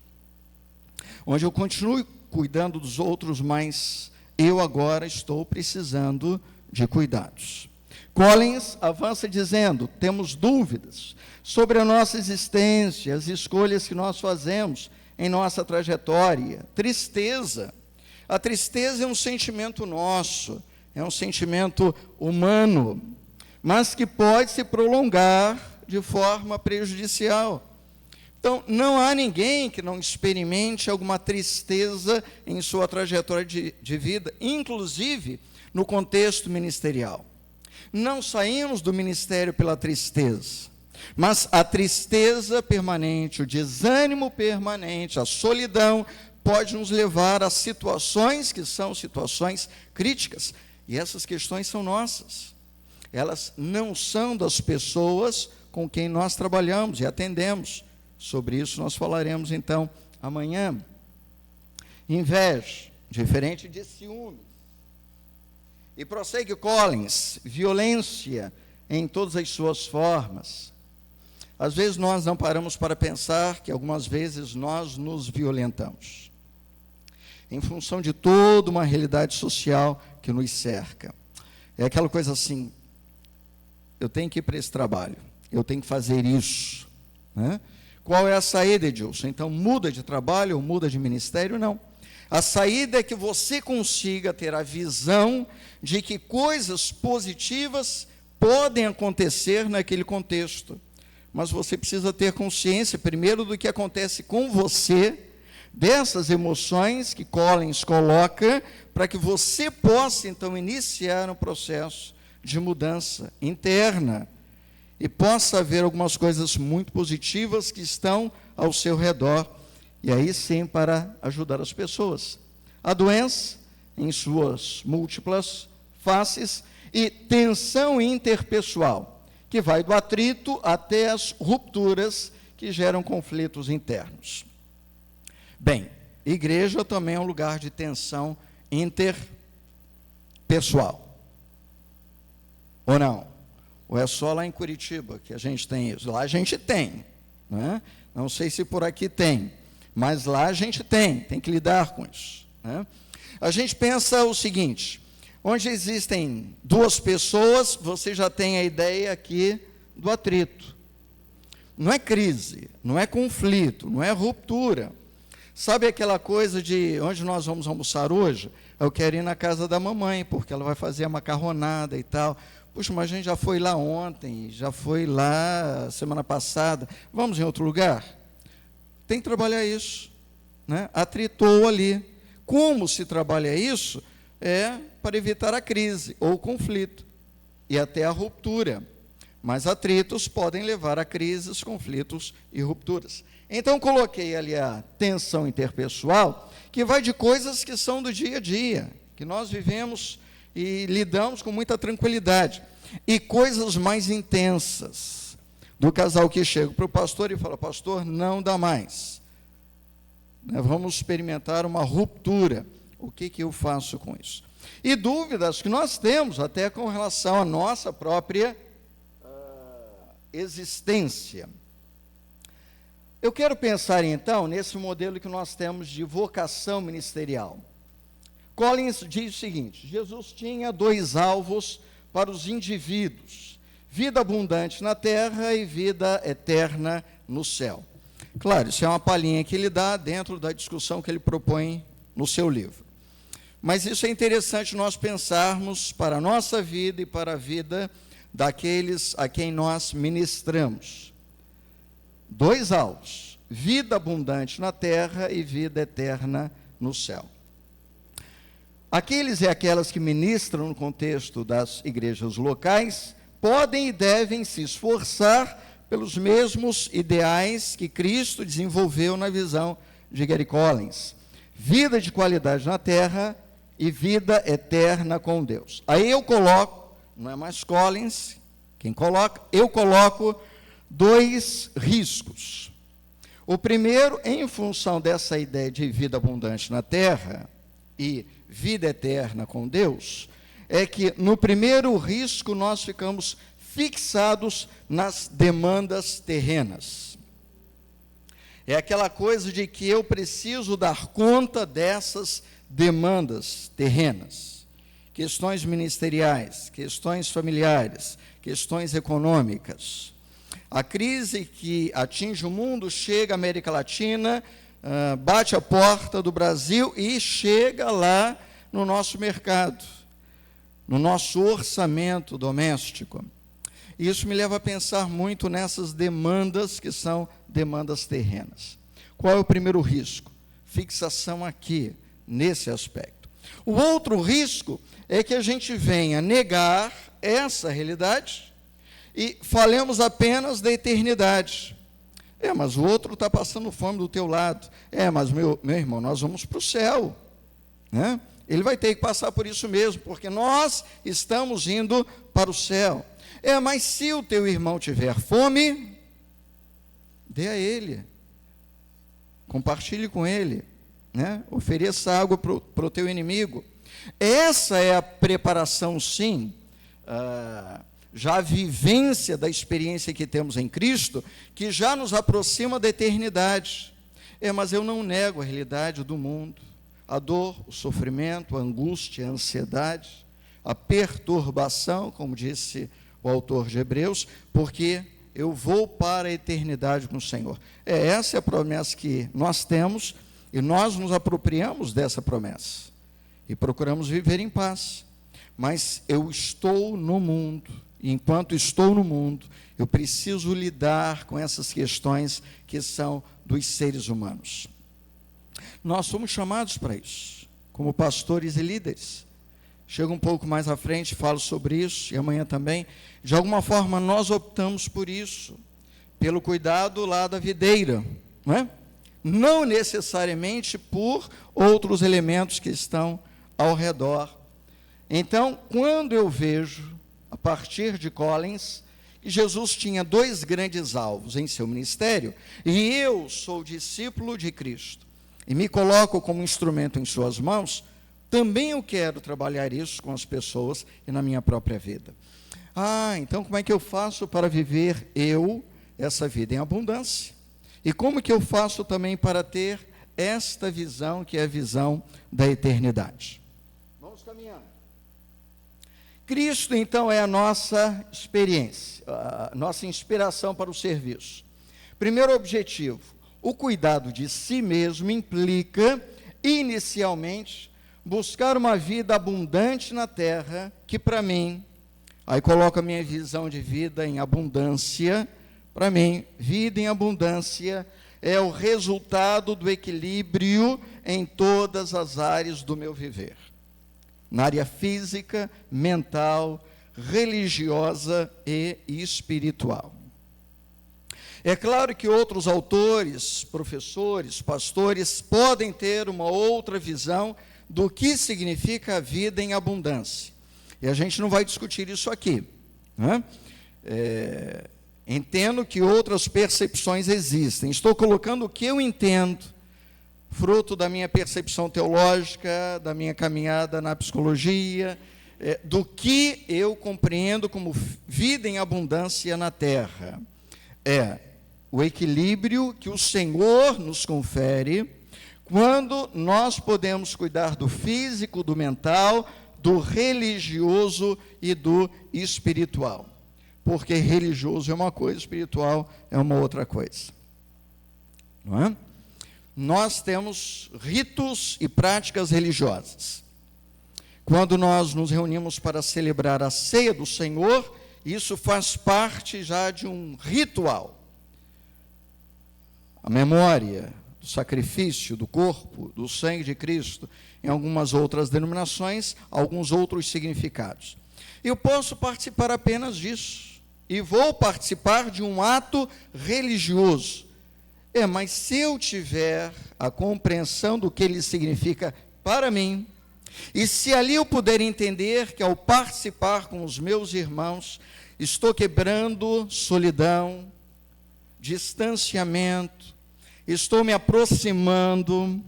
onde eu continuo cuidando dos outros, mas eu agora estou precisando de cuidados. Collins avança dizendo, temos dúvidas sobre a nossa existência, as escolhas que nós fazemos em nossa trajetória, tristeza. A tristeza é um sentimento nosso, é um sentimento humano, mas que pode se prolongar de forma prejudicial. Então, não há ninguém que não experimente alguma tristeza em sua trajetória de vida, inclusive no contexto ministerial. Não saímos do ministério pela tristeza, mas a tristeza permanente, o desânimo permanente, a solidão, pode nos levar a situações que são situações críticas. E essas questões são nossas. Elas não são das pessoas com quem nós trabalhamos e atendemos. Sobre isso nós falaremos, então, amanhã. Inveja, diferente de ciúmes. E prossegue Collins, violência em todas as suas formas. Às vezes nós não paramos para pensar que algumas vezes nós nos violentamos, em função de toda uma realidade social que nos cerca. É aquela coisa assim, eu tenho que ir para esse trabalho, eu tenho que fazer isso, né? Qual é a saída, Edilson? Então, muda de trabalho ou muda de ministério? Não. A saída é que você consiga ter a visão de que coisas positivas podem acontecer naquele contexto. Mas você precisa ter consciência, primeiro, do que acontece com você, dessas emoções que Collins coloca, para que você possa, então, iniciar um processo de mudança interna. E possa haver algumas coisas muito positivas que estão ao seu redor, e aí sim para ajudar as pessoas. A doença, em suas múltiplas faces, e tensão interpessoal, que vai do atrito até as rupturas que geram conflitos internos. Bem, igreja também é um lugar de tensão interpessoal. Ou não? Ou é só lá em Curitiba que a gente tem isso? Lá a gente tem, né? Não sei se por aqui tem, mas lá a gente tem que lidar com isso, né? A gente pensa o seguinte, onde existem duas pessoas, você já tem a ideia aqui do atrito. Não é crise, não é conflito, não é ruptura. Sabe aquela coisa de onde nós vamos almoçar hoje? Eu quero ir na casa da mamãe, porque ela vai fazer a macarronada e tal. Puxa, mas a gente já foi lá ontem, já foi lá semana passada, vamos em outro lugar? Tem que trabalhar isso, né? Atritou ali. Como se trabalha isso? É para evitar a crise ou o conflito, e até a ruptura. mas atritos podem levar a crises, conflitos e rupturas. Então, coloquei ali a tensão interpessoal, que vai de coisas que são do dia a dia, que nós vivemos e lidamos com muita tranquilidade, e coisas mais intensas, do casal que chega para o pastor e fala: pastor, não dá mais, vamos experimentar uma ruptura, o que eu faço com isso? E dúvidas que nós temos até com relação à nossa própria existência. Eu quero pensar, então, nesse modelo que nós temos de vocação ministerial. Collins diz o seguinte: Jesus tinha 2 alvos para os indivíduos: vida abundante na terra e vida eterna no céu. Claro, isso é uma palhinha que ele dá dentro da discussão que ele propõe no seu livro. Mas isso é interessante nós pensarmos para a nossa vida e para a vida daqueles a quem nós ministramos. 2 alvos: vida abundante na terra e vida eterna no céu. Aqueles e aquelas que ministram no contexto das igrejas locais podem e devem se esforçar pelos mesmos ideais que Cristo desenvolveu na visão de Gary Collins: vida de qualidade na terra e vida eterna com Deus. Aí eu coloco, não é mais Collins quem coloca, eu coloco 2 riscos. O primeiro, em função dessa ideia de vida abundante na terra e vida eterna com Deus, é que no primeiro risco nós ficamos fixados nas demandas terrenas. É aquela coisa de que eu preciso dar conta dessas demandas terrenas, questões ministeriais, questões familiares, questões econômicas. A crise que atinge o mundo chega à América Latina, bate a porta do Brasil e chega lá no nosso mercado, no nosso orçamento doméstico. Isso me leva a pensar muito nessas demandas que são demandas terrenas. Qual é o primeiro risco? Fixação aqui, nesse aspecto. O outro risco é que a gente venha negar essa realidade e falemos apenas da eternidade. Mas o outro está passando fome do teu lado. Mas meu irmão, nós vamos para o céu, né? Ele vai ter que passar por isso mesmo, porque nós estamos indo para o céu. Mas se o teu irmão tiver fome, dê a ele, compartilhe com ele, né? Ofereça água para o teu inimigo. Essa é a preparação, sim, já a vivência da experiência que temos em Cristo, que já nos aproxima da eternidade. Mas eu não nego a realidade do mundo, a dor, o sofrimento, a angústia, a ansiedade, a perturbação, como disse o autor de Hebreus, porque eu vou para a eternidade com o Senhor. Essa é a promessa que nós temos, e nós nos apropriamos dessa promessa, e procuramos viver em paz. Mas eu estou no mundo, e enquanto estou no mundo, eu preciso lidar com essas questões que são dos seres humanos. Nós somos chamados para isso, como pastores e líderes. Chego um pouco mais à frente, falo sobre isso, e amanhã também. De alguma forma, nós optamos por isso, pelo cuidado lá da videira, não é? Não necessariamente por outros elementos que estão ao redor. Então, quando eu vejo, a partir de Collins, que Jesus tinha 2 grandes alvos em seu ministério, e eu sou discípulo de Cristo, e me coloco como instrumento em suas mãos, também eu quero trabalhar isso com as pessoas e na minha própria vida. Então como é que eu faço para viver essa vida em abundância? E como que eu faço também para ter esta visão, que é a visão da eternidade? Vamos caminhando. Cristo, então, é a nossa experiência, a nossa inspiração para o serviço. Primeiro objetivo: o cuidado de si mesmo implica, inicialmente, buscar uma vida abundante na terra, que para mim, aí coloco a minha visão de vida em abundância, para mim, vida em abundância é o resultado do equilíbrio em todas as áreas do meu viver. Na área física, mental, religiosa e espiritual. É claro que outros autores, professores, pastores podem ter uma outra visão do que significa a vida em abundância. E a gente não vai discutir isso aqui, né? Entendo que outras percepções existem. Estou colocando o que eu entendo, fruto da minha percepção teológica, da minha caminhada na psicologia, do que eu compreendo como vida em abundância na terra. O equilíbrio que o Senhor nos confere quando nós podemos cuidar do físico, do mental, do religioso e do espiritual. Porque religioso é uma coisa, espiritual é uma outra coisa. Não é? Nós temos ritos e práticas religiosas. Quando nós nos reunimos para celebrar a ceia do Senhor, isso faz parte já de um ritual. A memória do sacrifício do corpo, do sangue de Cristo, em algumas outras denominações, alguns outros significados. Eu posso participar apenas disso, e vou participar de um ato religioso. Mas se eu tiver a compreensão do que ele significa para mim, e se ali eu puder entender que ao participar com os meus irmãos, estou quebrando solidão, distanciamento, estou me aproximando,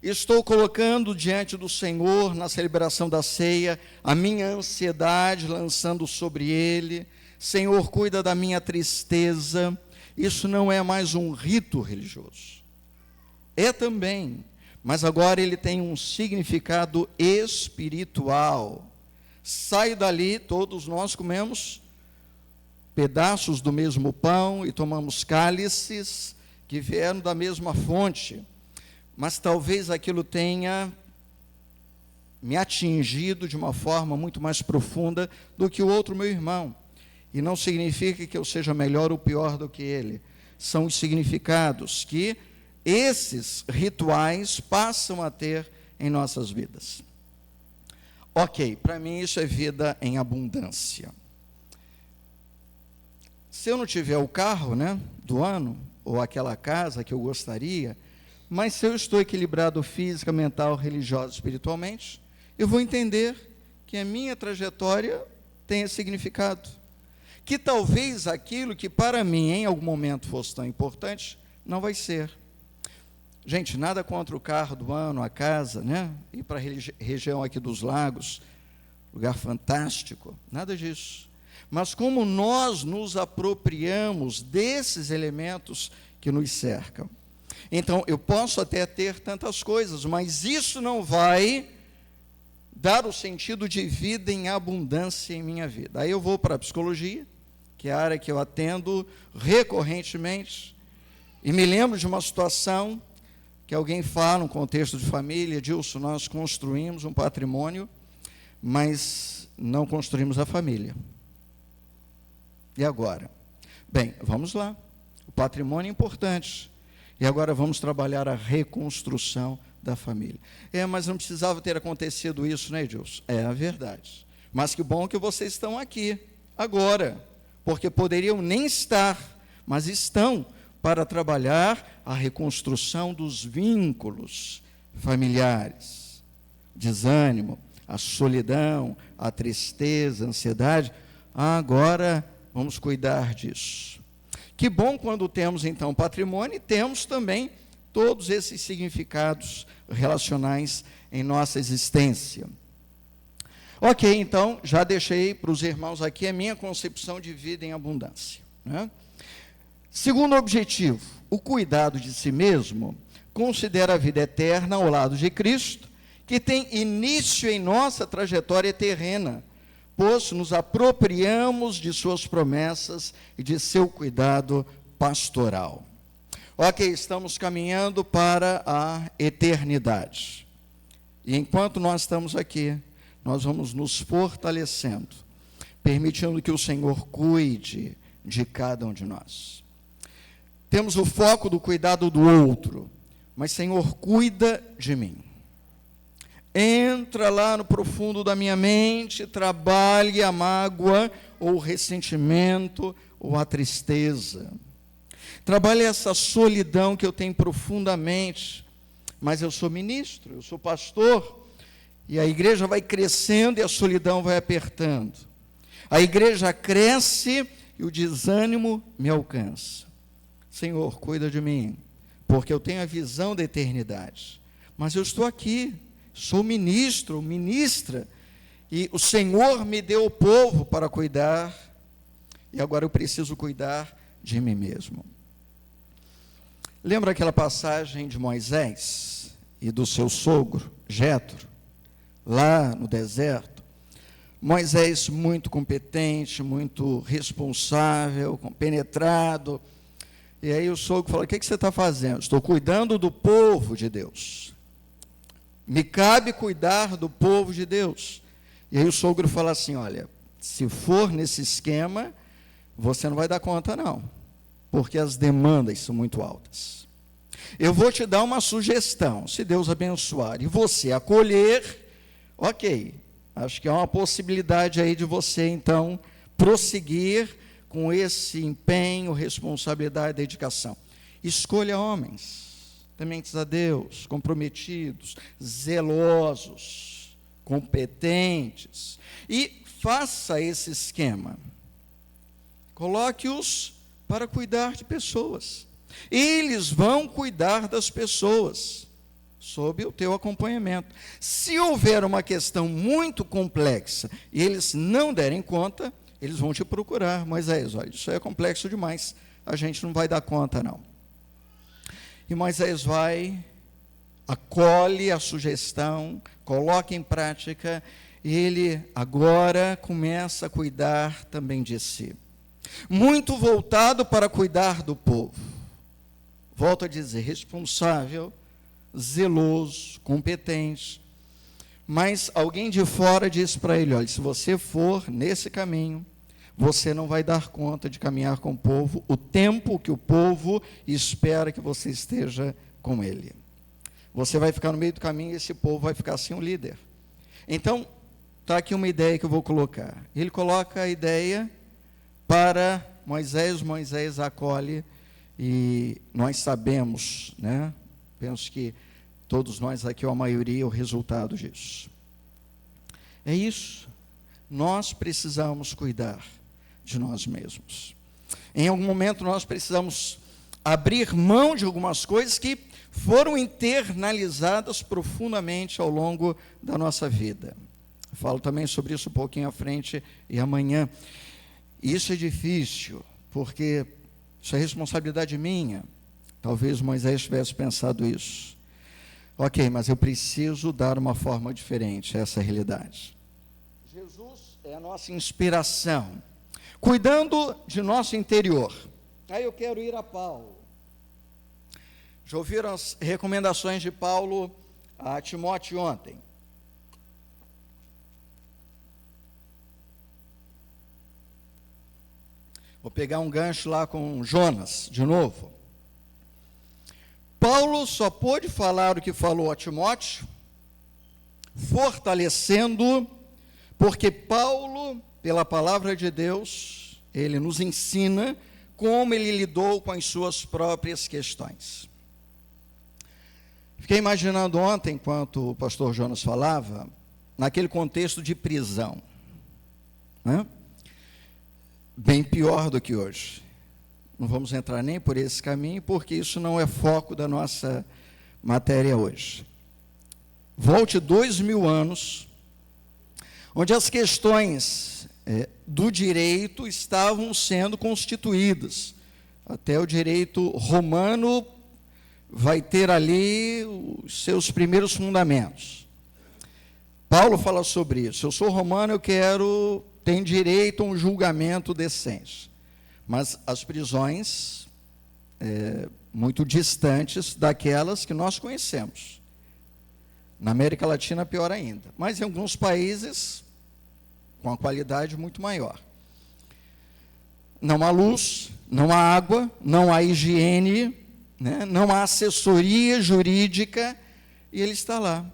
estou colocando diante do Senhor, na celebração da ceia, a minha ansiedade, lançando sobre Ele. Senhor, cuida da minha tristeza. Isso não é mais um rito religioso. É também, mas agora ele tem um significado espiritual. Sai dali, todos nós comemos pedaços do mesmo pão e tomamos cálices que vieram da mesma fonte, mas talvez aquilo tenha me atingido de uma forma muito mais profunda do que o outro meu irmão. E não significa que eu seja melhor ou pior do que ele. São os significados que esses rituais passam a ter em nossas vidas. Ok, para mim isso é vida em abundância. Se eu não tiver o carro, do ano, ou aquela casa que eu gostaria, mas se eu estou equilibrado física, mental, religiosa, espiritualmente, eu vou entender que a minha trajetória tenha significado. Que talvez aquilo que para mim em algum momento fosse tão importante, não vai ser. Gente, nada contra o carro do ano, a casa, ir para a região aqui dos lagos, lugar fantástico, nada disso. Mas como nós nos apropriamos desses elementos que nos cercam. Então, eu posso até ter tantas coisas, mas isso não vai dar o sentido de vida em abundância em minha vida. Aí eu vou para a psicologia, que é a área que eu atendo recorrentemente, e me lembro de uma situação que alguém fala, um contexto de família: Dilson, nós construímos um patrimônio, mas não construímos a família. E agora? Bem, vamos lá. O patrimônio é importante. E agora vamos trabalhar a reconstrução da família. Mas não precisava ter acontecido isso, né, Edilson? É a verdade. Mas que bom que vocês estão aqui, agora. Porque poderiam nem estar, mas estão para trabalhar a reconstrução dos vínculos familiares. Desânimo, a solidão, a tristeza, a ansiedade. Agora vamos cuidar disso. Que bom quando temos, então, patrimônio e temos também todos esses significados relacionais em nossa existência. Ok, então, já deixei para os irmãos aqui a minha concepção de vida em abundância. Segundo objetivo, o cuidado de si mesmo considera a vida eterna ao lado de Cristo, que tem início em nossa trajetória terrena, pois nos apropriamos de suas promessas e de seu cuidado pastoral. Ok, estamos caminhando para a eternidade. E enquanto nós estamos aqui, nós vamos nos fortalecendo, permitindo que o Senhor cuide de cada um de nós. Temos o foco do cuidado do outro, mas Senhor, cuida de mim. entra lá no profundo da minha mente, trabalhe a mágoa, ou o ressentimento, ou a tristeza. Trabalhe essa solidão que eu tenho profundamente. Mas eu sou ministro, eu sou pastor, e a igreja vai crescendo e a solidão vai apertando. A igreja cresce e o desânimo me alcança. Senhor, cuida de mim, porque eu tenho a visão da eternidade. Mas eu estou aqui, sou ministro, ministra, e o Senhor me deu o povo para cuidar, e agora eu preciso cuidar de mim mesmo. Lembra aquela passagem de Moisés e do seu sogro, Jetro, lá no deserto? Moisés muito competente, muito responsável, compenetrado. E aí o sogro fala: o que você está fazendo? Estou cuidando do povo de Deus. Me cabe cuidar do povo de Deus. E aí o sogro fala assim: olha, se for nesse esquema, você não vai dar conta não, porque as demandas são muito altas. Eu vou te dar uma sugestão, se Deus abençoar, e você acolher, ok, acho que há uma possibilidade aí de você, então, prosseguir com esse empenho, responsabilidade e dedicação. Escolha homens, tementes a Deus, comprometidos, zelosos, competentes, e faça esse esquema. Coloque-os para cuidar de pessoas. Eles vão cuidar das pessoas, sob o teu acompanhamento. Se houver uma questão muito complexa e eles não derem conta, eles vão te procurar. Moisés, olha, isso é complexo demais, a gente não vai dar conta não. E Moisés vai, acolhe a sugestão, coloca em prática, e ele agora começa a cuidar também de si. Muito voltado para cuidar do povo. Volto a dizer, responsável, zeloso, competente. Mas alguém de fora disse para ele: olha, se você for nesse caminho, você não vai dar conta de caminhar com o povo o tempo que o povo espera que você esteja com ele. Você vai ficar no meio do caminho e esse povo vai ficar sem um líder. Então, está aqui uma ideia que eu vou colocar. Ele coloca a ideia para Moisés, Moisés acolhe, e nós sabemos, né? Penso que todos nós aqui, ou a maioria, o resultado disso. É isso. Nós precisamos cuidar de nós mesmos. Em algum momento nós precisamos abrir mão de algumas coisas que foram internalizadas profundamente ao longo da nossa vida. Eu falo também sobre isso um pouquinho à frente e amanhã. Isso é difícil, porque isso é responsabilidade minha. Talvez Moisés tivesse pensado isso. Ok, mas eu preciso dar uma forma diferente a essa realidade. Jesus é a nossa inspiração, cuidando de nosso interior. Aí eu quero ir a Paulo. Já ouviram as recomendações de Paulo a Timóteo ontem? Vou pegar um gancho lá com Jonas, de novo. Paulo só pôde falar o que falou a Timóteo, fortalecendo, porque Paulo, pela palavra de Deus, ele nos ensina como ele lidou com as suas próprias questões. Fiquei imaginando ontem, enquanto o pastor Jonas falava, naquele contexto de prisão, né? Bem pior do que hoje. Não vamos entrar nem por esse caminho, porque isso não é foco da nossa matéria hoje. Volte 2000 anos, onde as questões do direito estavam sendo constituídas. Até o direito romano vai ter ali os seus primeiros fundamentos. Paulo fala sobre isso. Eu sou romano, tenho direito a um julgamento decente. Mas as prisões, muito distantes daquelas que nós conhecemos. Na América Latina, pior ainda. Mas em alguns países, com a qualidade muito maior. Não há luz, não há água, não há higiene, né? Não há assessoria jurídica, e ele está lá.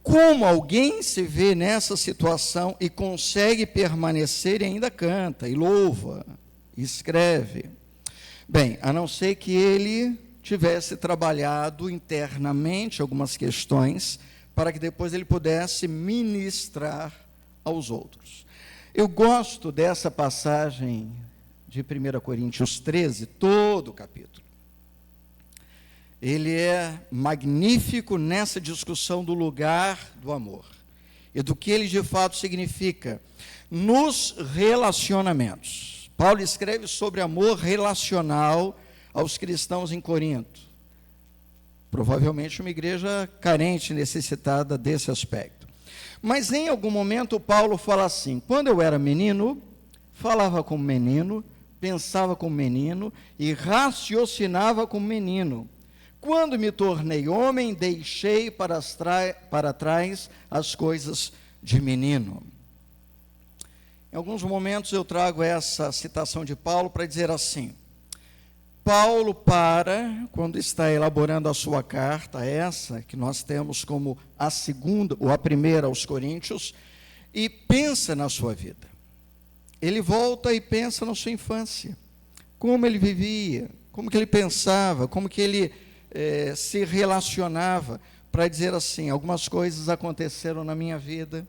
Como alguém se vê nessa situação e consegue permanecer e ainda canta, e louva, e escreve? Bem, a não ser que ele tivesse trabalhado internamente algumas questões, para que depois ele pudesse ministrar aos outros. Eu gosto dessa passagem de 1 Coríntios 13, todo o capítulo. Ele é magnífico nessa discussão do lugar do amor e do que ele de fato significa nos relacionamentos. Paulo escreve sobre amor relacional aos cristãos em Corinto. Provavelmente uma igreja carente, necessitada desse aspecto. Mas em algum momento Paulo fala assim: quando eu era menino, falava como menino, pensava como menino e raciocinava como menino. Quando me tornei homem, deixei para trás as coisas de menino. Em alguns momentos eu trago essa citação de Paulo para dizer assim: Paulo quando está elaborando a sua carta, essa que nós temos como a segunda, ou a primeira aos Coríntios, e pensa na sua vida. Ele volta e pensa na sua infância, como ele vivia, como que ele pensava, como que ele se relacionava, para dizer assim: algumas coisas aconteceram na minha vida,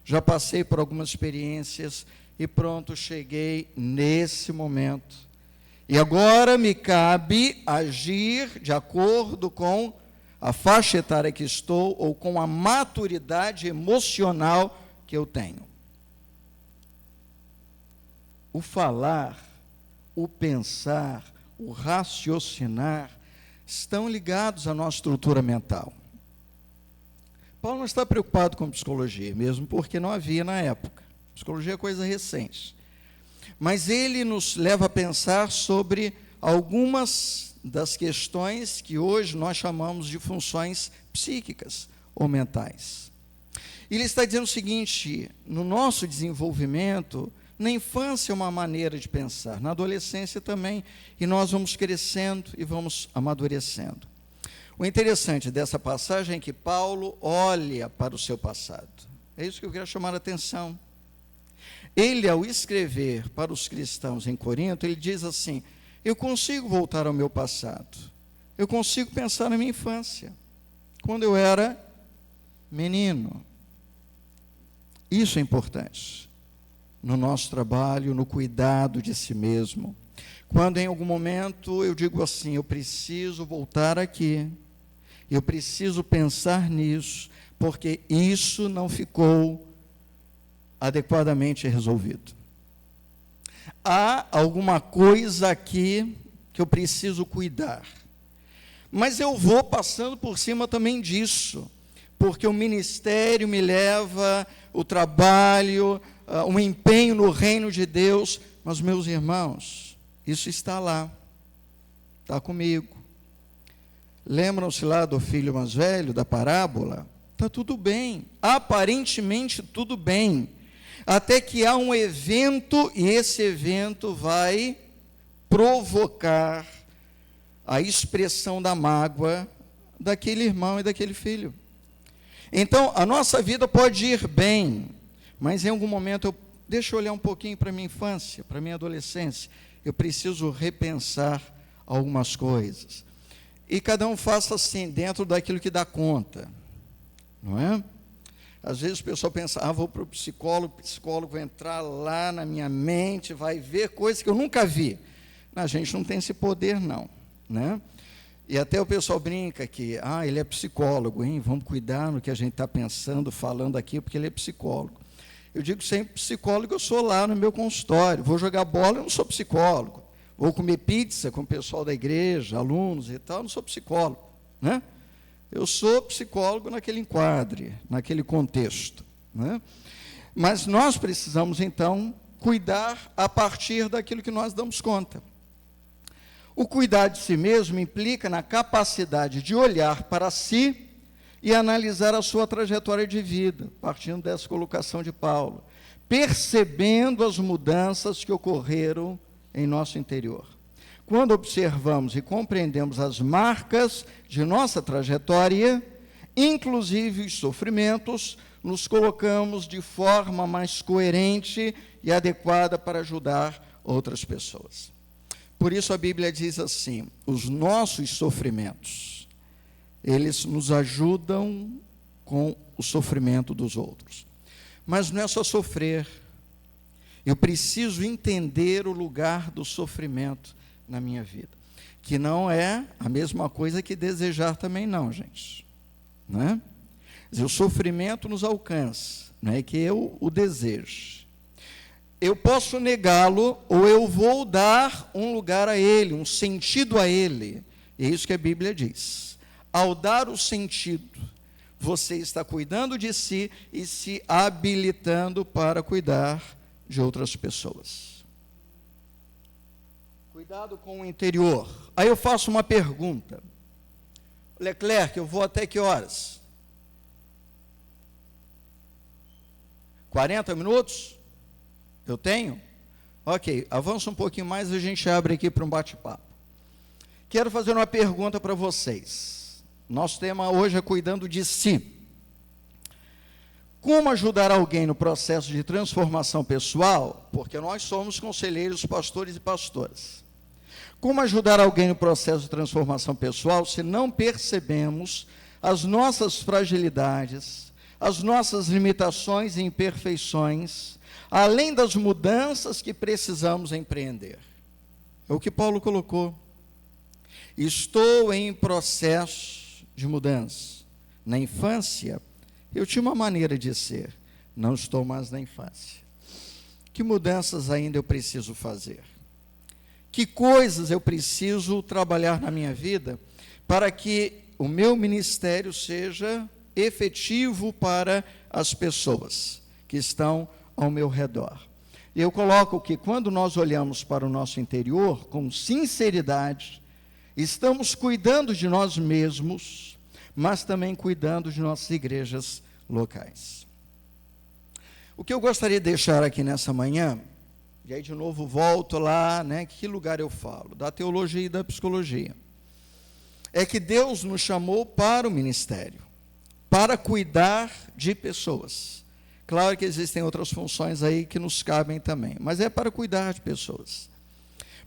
já passei por algumas experiências, e pronto, cheguei nesse momento. E agora me cabe agir de acordo com a faixa etária que estou, ou com a maturidade emocional que eu tenho. O falar, o pensar, o raciocinar, estão ligados à nossa estrutura mental. Paulo não está preocupado com psicologia, mesmo porque não havia na época. Psicologia é coisa recente. Mas ele nos leva a pensar sobre algumas das questões que hoje nós chamamos de funções psíquicas ou mentais. Ele está dizendo o seguinte: no nosso desenvolvimento, na infância é uma maneira de pensar, na adolescência também, e nós vamos crescendo e vamos amadurecendo. O interessante dessa passagem é que Paulo olha para o seu passado. É isso que eu quero chamar a atenção. Ele, ao escrever para os cristãos em Corinto, ele diz assim: eu consigo voltar ao meu passado, eu consigo pensar na minha infância, quando eu era menino. Isso é importante no nosso trabalho, no cuidado de si mesmo. Quando em algum momento eu digo assim: eu preciso voltar aqui, eu preciso pensar nisso, porque isso não ficou adequadamente resolvido. Há alguma coisa aqui que eu preciso cuidar. Mas eu vou passando por cima também disso, porque o ministério me leva, o trabalho, o empenho no reino de Deus. Mas, meus irmãos, isso está lá, está comigo. Lembram-se lá do filho mais velho, da parábola? Está tudo bem, aparentemente tudo bem, até que há um evento, e esse evento vai provocar a expressão da mágoa daquele irmão e daquele filho. Então, a nossa vida pode ir bem, mas em algum momento, deixa eu olhar um pouquinho para a minha infância, para a minha adolescência, eu preciso repensar algumas coisas. E cada um faça assim, dentro daquilo que dá conta, não é? Às vezes o pessoal pensa: vou para o psicólogo vai entrar lá na minha mente, vai ver coisas que eu nunca vi. A gente não tem esse poder não, né? E até o pessoal brinca que, ele é psicólogo, hein? Vamos cuidar no que a gente está pensando, falando aqui, porque ele é psicólogo. Eu digo sempre: psicólogo eu sou lá no meu consultório, vou jogar bola, eu não sou psicólogo. Vou comer pizza com o pessoal da igreja, alunos e tal, eu não sou psicólogo, né? Eu sou psicólogo naquele enquadre, naquele contexto, né? Mas nós precisamos, então, cuidar a partir daquilo que nós damos conta. O cuidar de si mesmo implica na capacidade de olhar para si e analisar a sua trajetória de vida, partindo dessa colocação de Paulo, percebendo as mudanças que ocorreram em nosso interior. Quando observamos e compreendemos as marcas de nossa trajetória, inclusive os sofrimentos, nos colocamos de forma mais coerente e adequada para ajudar outras pessoas. Por isso a Bíblia diz assim: os nossos sofrimentos, eles nos ajudam com o sofrimento dos outros. Mas não é só sofrer, eu preciso entender o lugar do sofrimento na minha vida, que não é a mesma coisa que desejar também não, gente, né? O sofrimento nos alcança, não é que eu o deseje. Eu posso negá-lo ou eu vou dar um lugar a ele, um sentido a ele. É isso que a Bíblia diz. Ao dar o sentido, você está cuidando de si e se habilitando para cuidar de outras pessoas. Cuidado com o interior. Aí eu faço uma pergunta. Leclerc, eu vou até que horas? 40 minutos? Eu tenho? Ok, avança um pouquinho mais e a gente abre aqui para um bate-papo. Quero fazer uma pergunta para vocês. Nosso tema hoje é cuidando de si. Como ajudar alguém no processo de transformação pessoal? Porque nós somos conselheiros, pastores e pastoras. Como ajudar alguém no processo de transformação pessoal se não percebemos as nossas fragilidades, as nossas limitações e imperfeições, além das mudanças que precisamos empreender? É o que Paulo colocou. Estou em processo de mudança. Na infância, eu tinha uma maneira de ser. Não estou mais na infância. Que mudanças ainda eu preciso fazer? Que coisas eu preciso trabalhar na minha vida para que o meu ministério seja efetivo para as pessoas que estão ao meu redor? Eu coloco que quando nós olhamos para o nosso interior com sinceridade, estamos cuidando de nós mesmos, mas também cuidando de nossas igrejas locais. O que eu gostaria de deixar aqui nessa manhã, e aí de novo volto lá, né, que lugar eu falo? Da teologia e da psicologia. É que Deus nos chamou para o ministério, para cuidar de pessoas. Claro que existem outras funções aí que nos cabem também, mas é para cuidar de pessoas.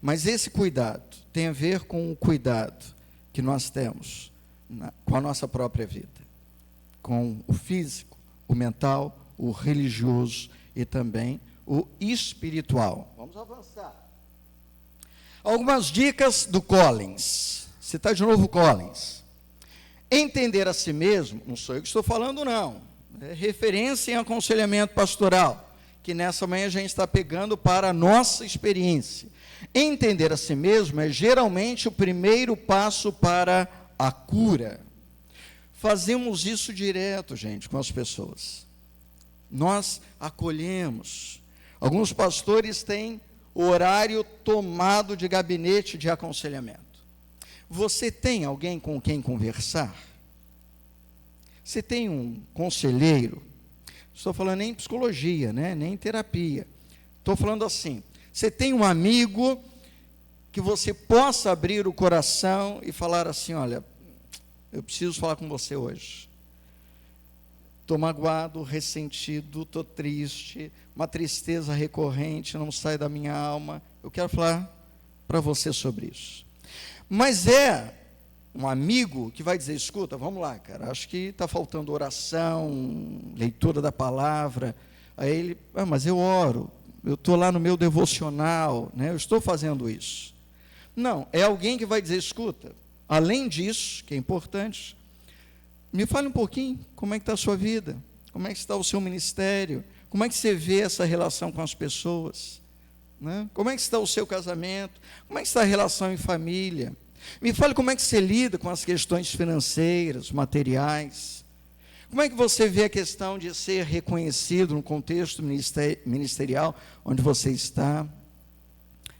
Mas esse cuidado tem a ver com o cuidado que nós temos com a nossa própria vida, com o físico, o mental, o religioso e também o espiritual. Vamos avançar. Algumas dicas do Collins. Citar de novo Collins. Entender a si mesmo, não sou eu que estou falando não, é referência em aconselhamento pastoral, que nessa manhã a gente está pegando para a nossa experiência. Entender a si mesmo é geralmente o primeiro passo para a cura. Fazemos isso direto, gente, com as pessoas. Nós acolhemos. Alguns pastores têm horário tomado de gabinete de aconselhamento. Você tem alguém com quem conversar? Você tem um conselheiro? Estou falando nem em psicologia, né? Nem em terapia. Estou falando assim, você tem um amigo que você possa abrir o coração e falar assim, olha, eu preciso falar com você hoje. Estou magoado, ressentido, estou triste, uma tristeza recorrente, não sai da minha alma. Eu quero falar para você sobre isso. Mas é um amigo que vai dizer, escuta, vamos lá, cara, acho que está faltando oração, leitura da palavra. Aí ele, mas eu oro, eu estou lá no meu devocional, né, eu estou fazendo isso. Não, é alguém que vai dizer, escuta, além disso, que é importante, me fale um pouquinho, como é que está a sua vida? Como é que está o seu ministério? Como é que você vê essa relação com as pessoas? Né? Como é que está o seu casamento? Como é que está a relação em família? Me fale como é que você lida com as questões financeiras, materiais. Como é que você vê a questão de ser reconhecido no contexto ministerial onde você está?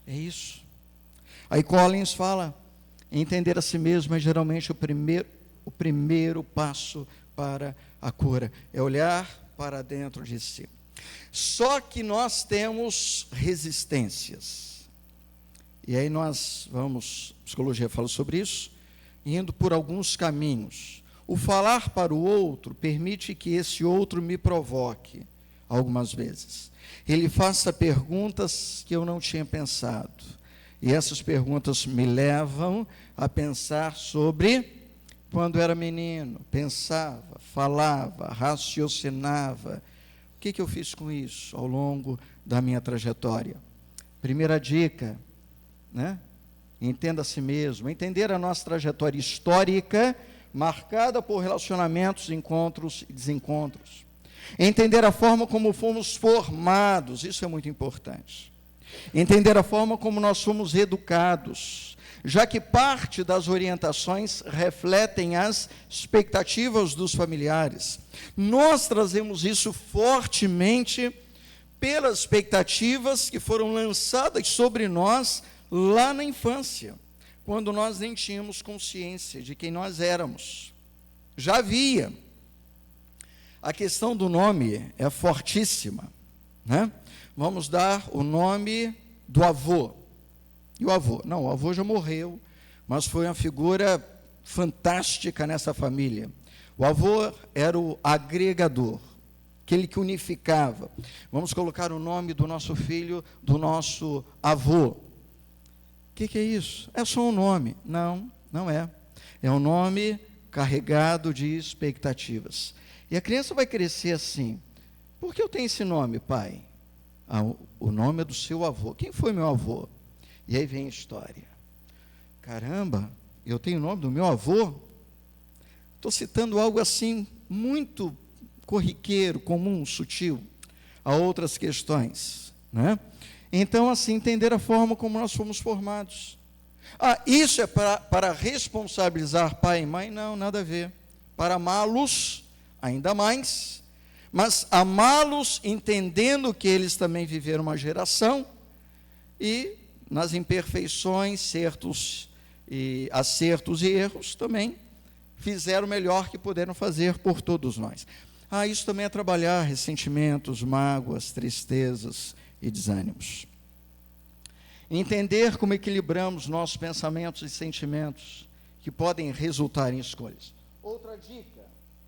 É isso. Aí Collins fala, entender a si mesmo é geralmente o primeiro passo para a cura, é olhar para dentro de si. Só que nós temos resistências. E aí nós vamos, psicologia fala sobre isso, indo por alguns caminhos. O falar para o outro permite que esse outro me provoque, algumas vezes. Ele faça perguntas que eu não tinha pensado. E essas perguntas me levam a pensar sobre quando era menino. Pensava, falava, raciocinava. O que eu fiz com isso ao longo da minha trajetória? Primeira dica, né? Entenda a si mesmo. Entender a nossa trajetória histórica, marcada por relacionamentos, encontros e desencontros. Entender a forma como fomos formados, isso é muito importante. Entender a forma como nós fomos educados, já que parte das orientações refletem as expectativas dos familiares. Nós trazemos isso fortemente pelas expectativas que foram lançadas sobre nós lá na infância, quando nós nem tínhamos consciência de quem nós éramos. Já havia. A questão do nome é fortíssima, né? Vamos dar o nome do avô. E o avô? Não, o avô já morreu, mas foi uma figura fantástica nessa família. O avô era o agregador, aquele que unificava. Vamos colocar o nome do nosso filho, do nosso avô. O que é isso? É só um nome. Não, não é. É um nome carregado de expectativas. E a criança vai crescer assim. Por que eu tenho esse nome, pai? O nome é do seu avô. Quem foi meu avô? E aí vem a história. Caramba, eu tenho o nome do meu avô? Estou citando algo assim, muito corriqueiro, comum, sutil, a outras questões, né? Então, assim, entender a forma como nós fomos formados. Isso é para responsabilizar pai e mãe? Não, nada a ver. Para amá-los, ainda mais, mas amá-los entendendo que eles também viveram uma geração e nas imperfeições, acertos e erros também fizeram o melhor que puderam fazer por todos nós. Isso também é trabalhar ressentimentos, mágoas, tristezas e desânimos. Entender como equilibramos nossos pensamentos e sentimentos que podem resultar em escolhas. Outra dica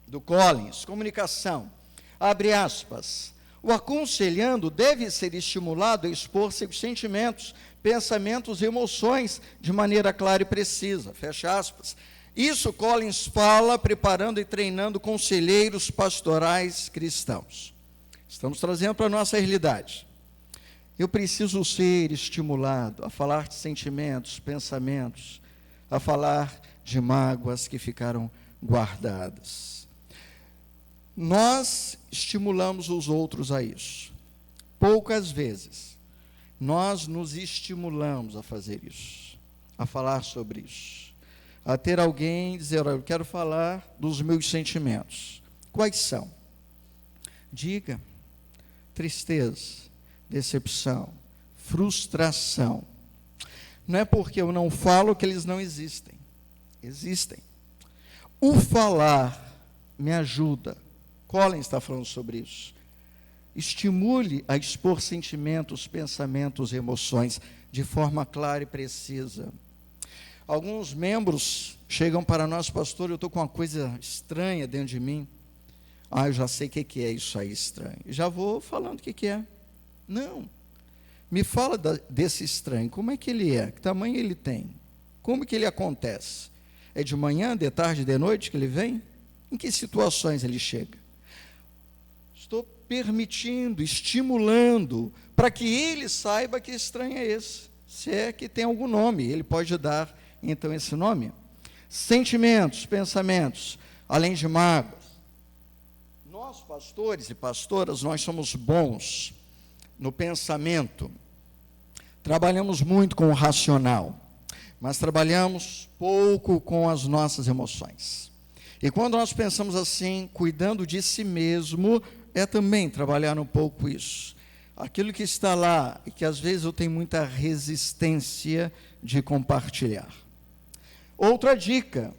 do Collins, comunicação, abre aspas, o aconselhando deve ser estimulado a expor seus sentimentos, pensamentos e emoções de maneira clara e precisa, fecha aspas. Isso Collins fala preparando e treinando conselheiros pastorais cristãos. Estamos trazendo para a nossa realidade. Eu preciso ser estimulado a falar de sentimentos, pensamentos, a falar de mágoas que ficaram guardadas. Nós estimulamos os outros a isso. Poucas vezes nós nos estimulamos a fazer isso, a falar sobre isso, a ter alguém dizer, eu quero falar dos meus sentimentos. Quais são? Diga, tristeza, decepção, frustração. Não é porque eu não falo que eles não existem. Existem. O falar me ajuda. Collins está falando sobre isso. Estimule a expor sentimentos, pensamentos, emoções de forma clara e precisa. Alguns membros chegam para nós, pastor, eu estou com uma coisa estranha dentro de mim. Eu já sei o que é isso aí estranho. Já vou falando o que é. Não. Me fala desse estranho. Como é que ele é? Que tamanho ele tem? Como que ele acontece? É de manhã, de tarde, de noite que ele vem? Em que situações ele chega? Estou permitindo, estimulando, para que ele saiba que estranho é esse. Se é que tem algum nome, ele pode dar, então, esse nome. Sentimentos, pensamentos, além de mágoas. Nós, pastores e pastoras, nós somos bons no pensamento. Trabalhamos muito com o racional, mas trabalhamos pouco com as nossas emoções. E quando nós pensamos assim, cuidando de si mesmo, é também trabalhar um pouco isso. Aquilo que está lá, e que às vezes eu tenho muita resistência de compartilhar. Outra dica,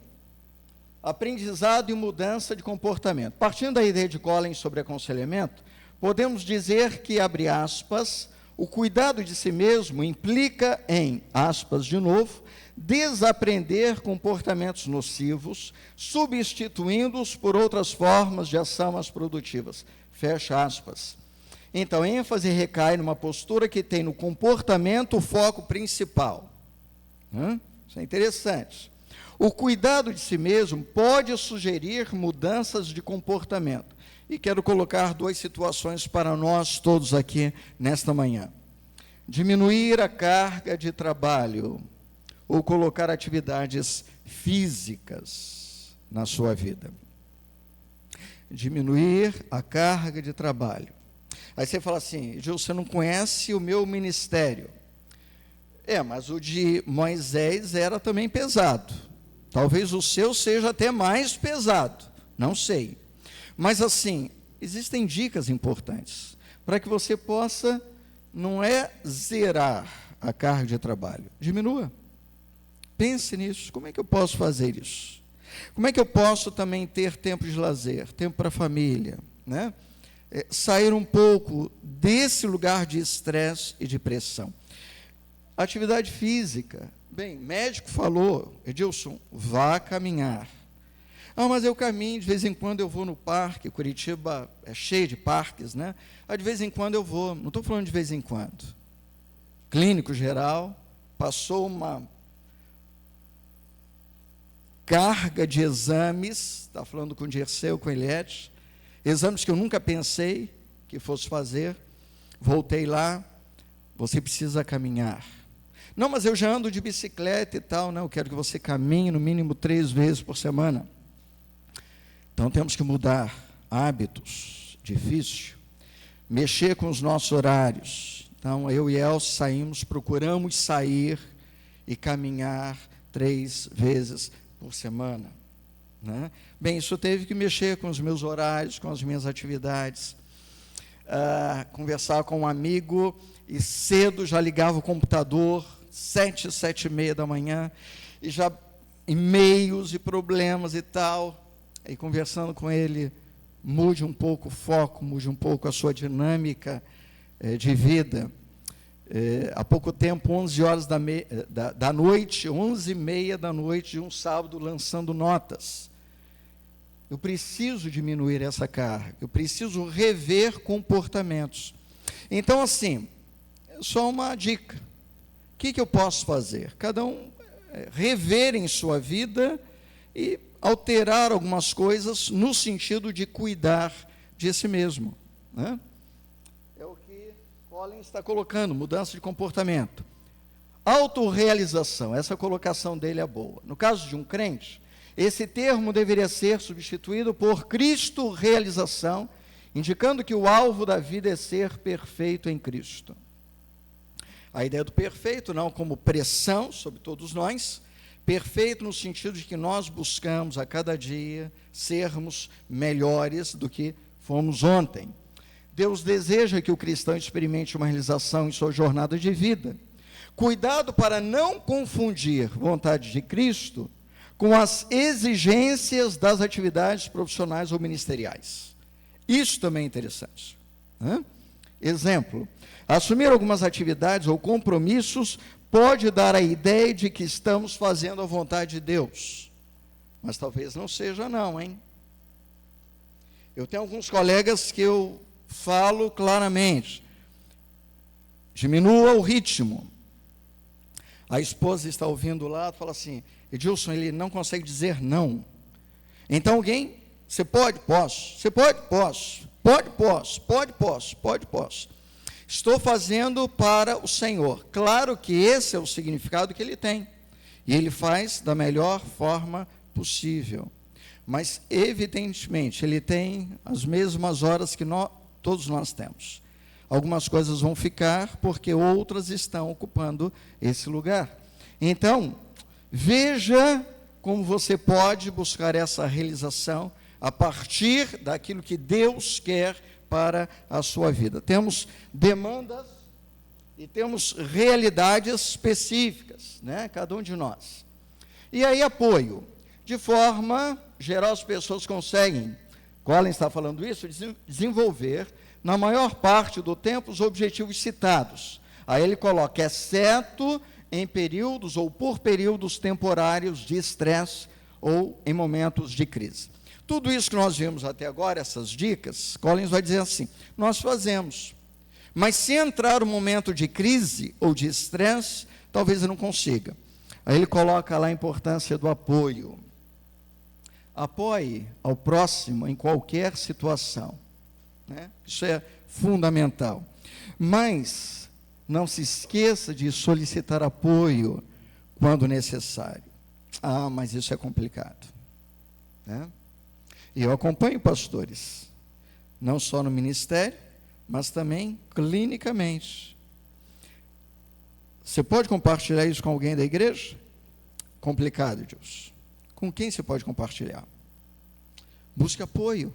aprendizado e mudança de comportamento. Partindo da ideia de Collins sobre aconselhamento, podemos dizer que, abre aspas, o cuidado de si mesmo implica em, aspas de novo, desaprender comportamentos nocivos, substituindo-os por outras formas de ação mais produtivas. Fecha aspas. Então, a ênfase recai numa postura que tem no comportamento o foco principal. Isso é interessante. O cuidado de si mesmo pode sugerir mudanças de comportamento. E quero colocar 2 situações para nós todos aqui nesta manhã. Diminuir a carga de trabalho ou colocar atividades físicas na sua vida. Diminuir a carga de trabalho. Aí você fala assim, Gil, você não conhece o meu ministério. Mas o de Moisés era também pesado. Talvez o seu seja até mais pesado, não sei. Mas assim, existem dicas importantes para que você possa, não é zerar a carga de trabalho, diminua. Pense nisso, como é que eu posso fazer isso? Como é que eu posso também ter tempo de lazer, tempo para a família, né? Sair um pouco desse lugar de estresse e de pressão. Atividade física. Bem, médico falou, Edilson, vá caminhar. Mas eu caminho, de vez em quando eu vou no parque, Curitiba é cheio de parques, né? De vez em quando eu vou, não estou falando de vez em quando. Clínico geral, passou uma carga de exames, está falando com o Dirceu, com o Eliette, exames que eu nunca pensei que fosse fazer, voltei lá, você precisa caminhar. Não, mas eu já ando de bicicleta e tal, não, eu quero que você caminhe no mínimo 3 vezes por semana. Então temos que mudar hábitos, difícil, mexer com os nossos horários. Então eu e Elcio saímos, procuramos sair e caminhar 3 vezes por semana, né? Bem, isso teve que mexer com os meus horários, com as minhas atividades, conversar com um amigo e cedo já ligava o computador, 7, 7h30 da manhã, e já e-mails e problemas e tal, e conversando com ele, mude um pouco o foco, mude um pouco a sua dinâmica de vida. Há pouco tempo, 11 horas da noite, 11h30 da noite de um sábado, lançando notas. Eu preciso diminuir essa carga, eu preciso rever comportamentos. Então, assim, só uma dica. O que eu posso fazer? Cada um rever em sua vida e alterar algumas coisas no sentido de cuidar de si mesmo, né? É o que Colin está colocando, mudança de comportamento. Autorrealização, essa colocação dele é boa. No caso de um crente, esse termo deveria ser substituído por Cristo realização, indicando que o alvo da vida é ser perfeito em Cristo. A ideia do perfeito não como pressão sobre todos nós, perfeito no sentido de que nós buscamos a cada dia sermos melhores do que fomos ontem. Deus deseja que o cristão experimente uma realização em sua jornada de vida. Cuidado para não confundir vontade de Cristo com as exigências das atividades profissionais ou ministeriais. Isso também é interessante, né? Exemplo, assumir algumas atividades ou compromissos pode dar a ideia de que estamos fazendo a vontade de Deus, mas talvez não seja não, hein? Eu tenho alguns colegas que eu falo claramente, diminua o ritmo. A esposa está ouvindo lá, fala assim, Edilson, ele não consegue dizer não. Então alguém, você pode? Posso. Você pode? Posso. Pode? Posso. Pode? Posso. Pode? Posso. Estou fazendo para o Senhor. Claro que esse é o significado que ele tem. E ele faz da melhor forma possível. Mas, evidentemente, ele tem as mesmas horas que todos nós temos. Algumas coisas vão ficar porque outras estão ocupando esse lugar. Então, veja como você pode buscar essa realização a partir daquilo que Deus quer para a sua vida. Temos demandas e temos realidades específicas, né? Cada um de nós. E aí apoio. De forma geral, as pessoas conseguem, Colin está falando isso, desenvolver, na maior parte do tempo, os objetivos citados. Aí ele coloca, exceto em períodos ou por períodos temporários de estresse ou em momentos de crise. Tudo isso que nós vimos até agora, essas dicas, Collins vai dizer assim, nós fazemos. Mas se entrar um momento de crise ou de estresse, talvez eu não consiga. Aí ele coloca lá a importância do apoio. Apoie ao próximo em qualquer situação, né? Isso é fundamental. Mas não se esqueça de solicitar apoio quando necessário. Ah, mas isso é complicado, né? E eu acompanho pastores, não só no ministério, mas também clinicamente. Você pode compartilhar isso com alguém da igreja? Complicado, Deus. Com quem você pode compartilhar? Busque apoio,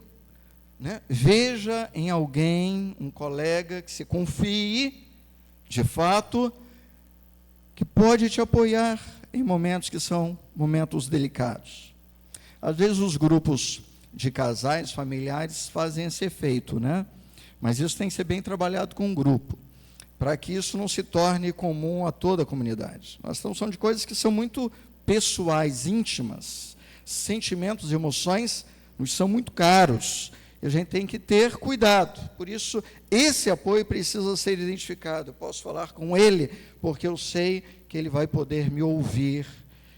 né? Veja em alguém, um colega que se confie, de fato, que pode te apoiar em momentos que são momentos delicados. Às vezes os grupos de casais, familiares, fazem esse efeito, né? Mas isso tem que ser bem trabalhado com um grupo, para que isso não se torne comum a toda a comunidade. Nós estamos falando de coisas que são muito pessoais, íntimas, sentimentos e emoções nos são muito caros, e a gente tem que ter cuidado. Por isso, esse apoio precisa ser identificado. Eu posso falar com ele, porque eu sei que ele vai poder me ouvir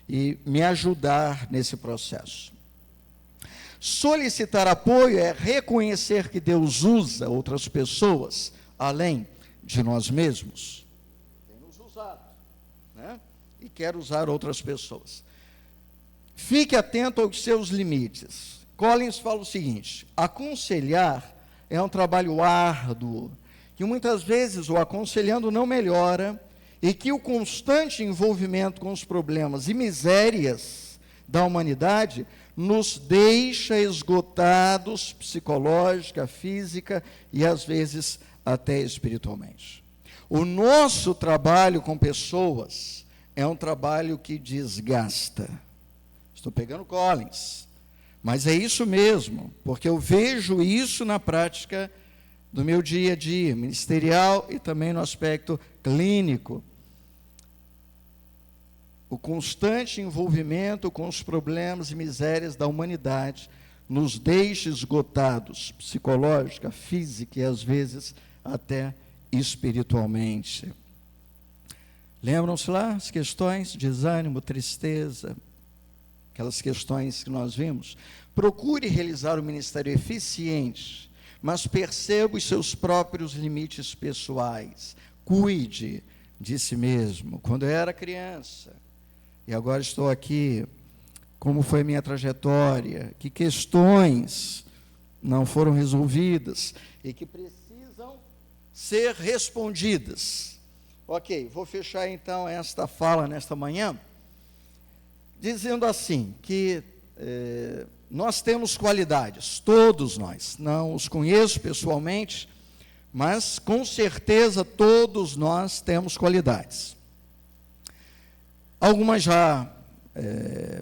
e me ajudar nesse processo. Solicitar apoio é reconhecer que Deus usa outras pessoas, além de nós mesmos. Tem nos usado, né? E quer usar outras pessoas. Fique atento aos seus limites. Collins fala o seguinte, aconselhar é um trabalho árduo, que muitas vezes o aconselhando não melhora, e que o constante envolvimento com os problemas e misérias da humanidade nos deixa esgotados psicológica, física e às vezes até espiritualmente. O nosso trabalho com pessoas é um trabalho que desgasta. Estou pegando Collins, mas é isso mesmo, porque eu vejo isso na prática do meu dia a dia, ministerial e também no aspecto clínico. O constante envolvimento com os problemas e misérias da humanidade nos deixa esgotados, psicológica, física e às vezes até espiritualmente. Lembram-se lá as questões de desânimo, tristeza, aquelas questões que nós vimos? Procure realizar um ministério eficiente, mas perceba os seus próprios limites pessoais. Cuide de si mesmo. Quando eu era criança, e agora estou aqui, como foi a minha trajetória, que questões não foram resolvidas e que precisam ser respondidas. Ok, vou fechar então esta fala nesta manhã, dizendo assim, que nós temos qualidades, todos nós, não os conheço pessoalmente, mas com certeza todos nós temos qualidades. Algumas já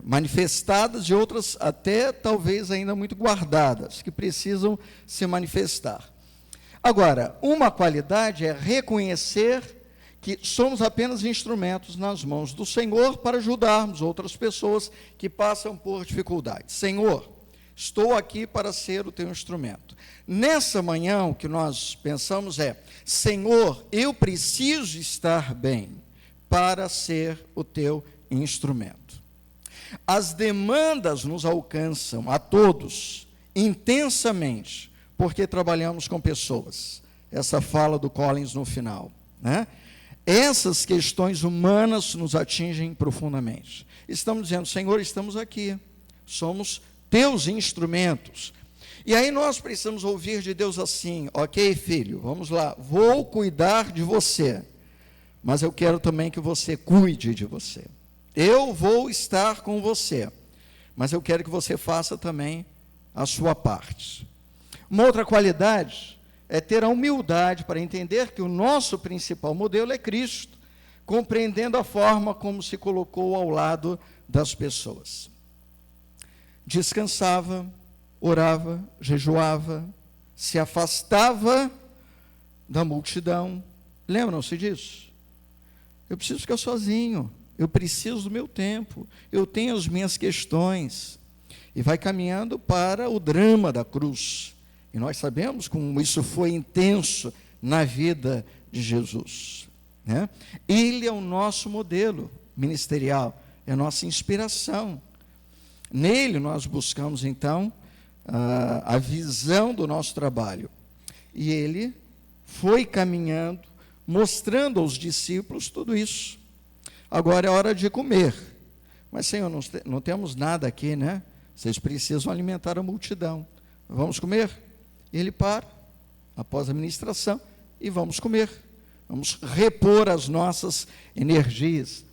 manifestadas e outras até talvez ainda muito guardadas, que precisam se manifestar. Agora, uma qualidade é reconhecer que somos apenas instrumentos nas mãos do Senhor para ajudarmos outras pessoas que passam por dificuldades. Senhor, estou aqui para ser o teu instrumento. Nessa manhã, o que nós pensamos é, Senhor, eu preciso estar bem para ser o teu instrumento. As demandas nos alcançam a todos intensamente, porque trabalhamos com pessoas. Essa fala do Collins no final, né? Essas questões humanas nos atingem profundamente. Estamos dizendo, Senhor, estamos aqui, somos teus instrumentos. E aí nós precisamos ouvir de Deus assim, ok, filho, vamos lá, vou cuidar de você, mas eu quero também que você cuide de você. Eu vou estar com você, mas eu quero que você faça também a sua parte. Uma outra qualidade é ter a humildade para entender que o nosso principal modelo é Cristo, compreendendo a forma como se colocou ao lado das pessoas. Descansava, orava, jejuava, se afastava da multidão. Lembram-se disso? Eu preciso ficar sozinho. Eu preciso do meu tempo. Eu tenho as minhas questões. E vai caminhando para o drama da cruz. E nós sabemos como isso foi intenso na vida de Jesus, né? Ele é o nosso modelo ministerial, é a nossa inspiração. Nele nós buscamos, então, a visão do nosso trabalho. E ele foi caminhando, mostrando aos discípulos tudo isso. Agora é hora de comer. Mas, Senhor, não temos nada aqui, né? Vocês precisam alimentar a multidão. Vamos comer? Ele para, após a ministração, e vamos comer. Vamos repor as nossas energias.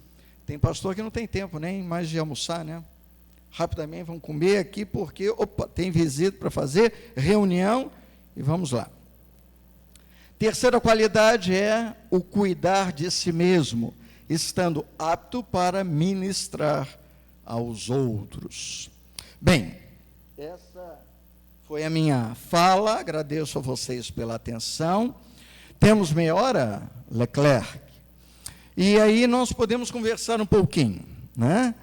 Tem pastor que não tem tempo nem mais de almoçar, né? Rapidamente, vamos comer aqui, porque, tem visita para fazer, reunião, e vamos lá. Terceira qualidade é o cuidar de si mesmo, estando apto para ministrar aos outros. Bem, essa foi a minha fala, agradeço a vocês pela atenção. Temos meia hora, Leclerc? E aí nós podemos conversar um pouquinho, né?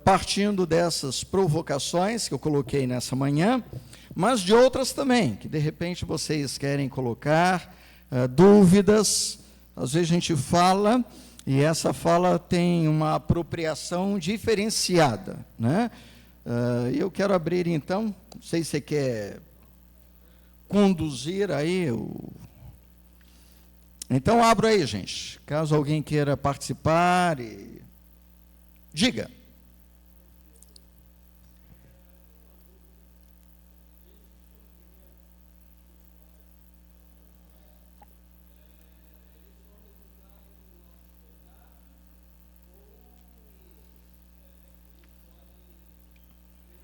Partindo dessas provocações que eu coloquei nessa manhã, mas de outras também, que de repente vocês querem colocar, dúvidas. Às vezes a gente fala, e essa fala tem uma apropriação diferenciada, né? Eu quero abrir, então, não sei se você quer conduzir aí Então, abro aí, gente, caso alguém queira participar. Diga.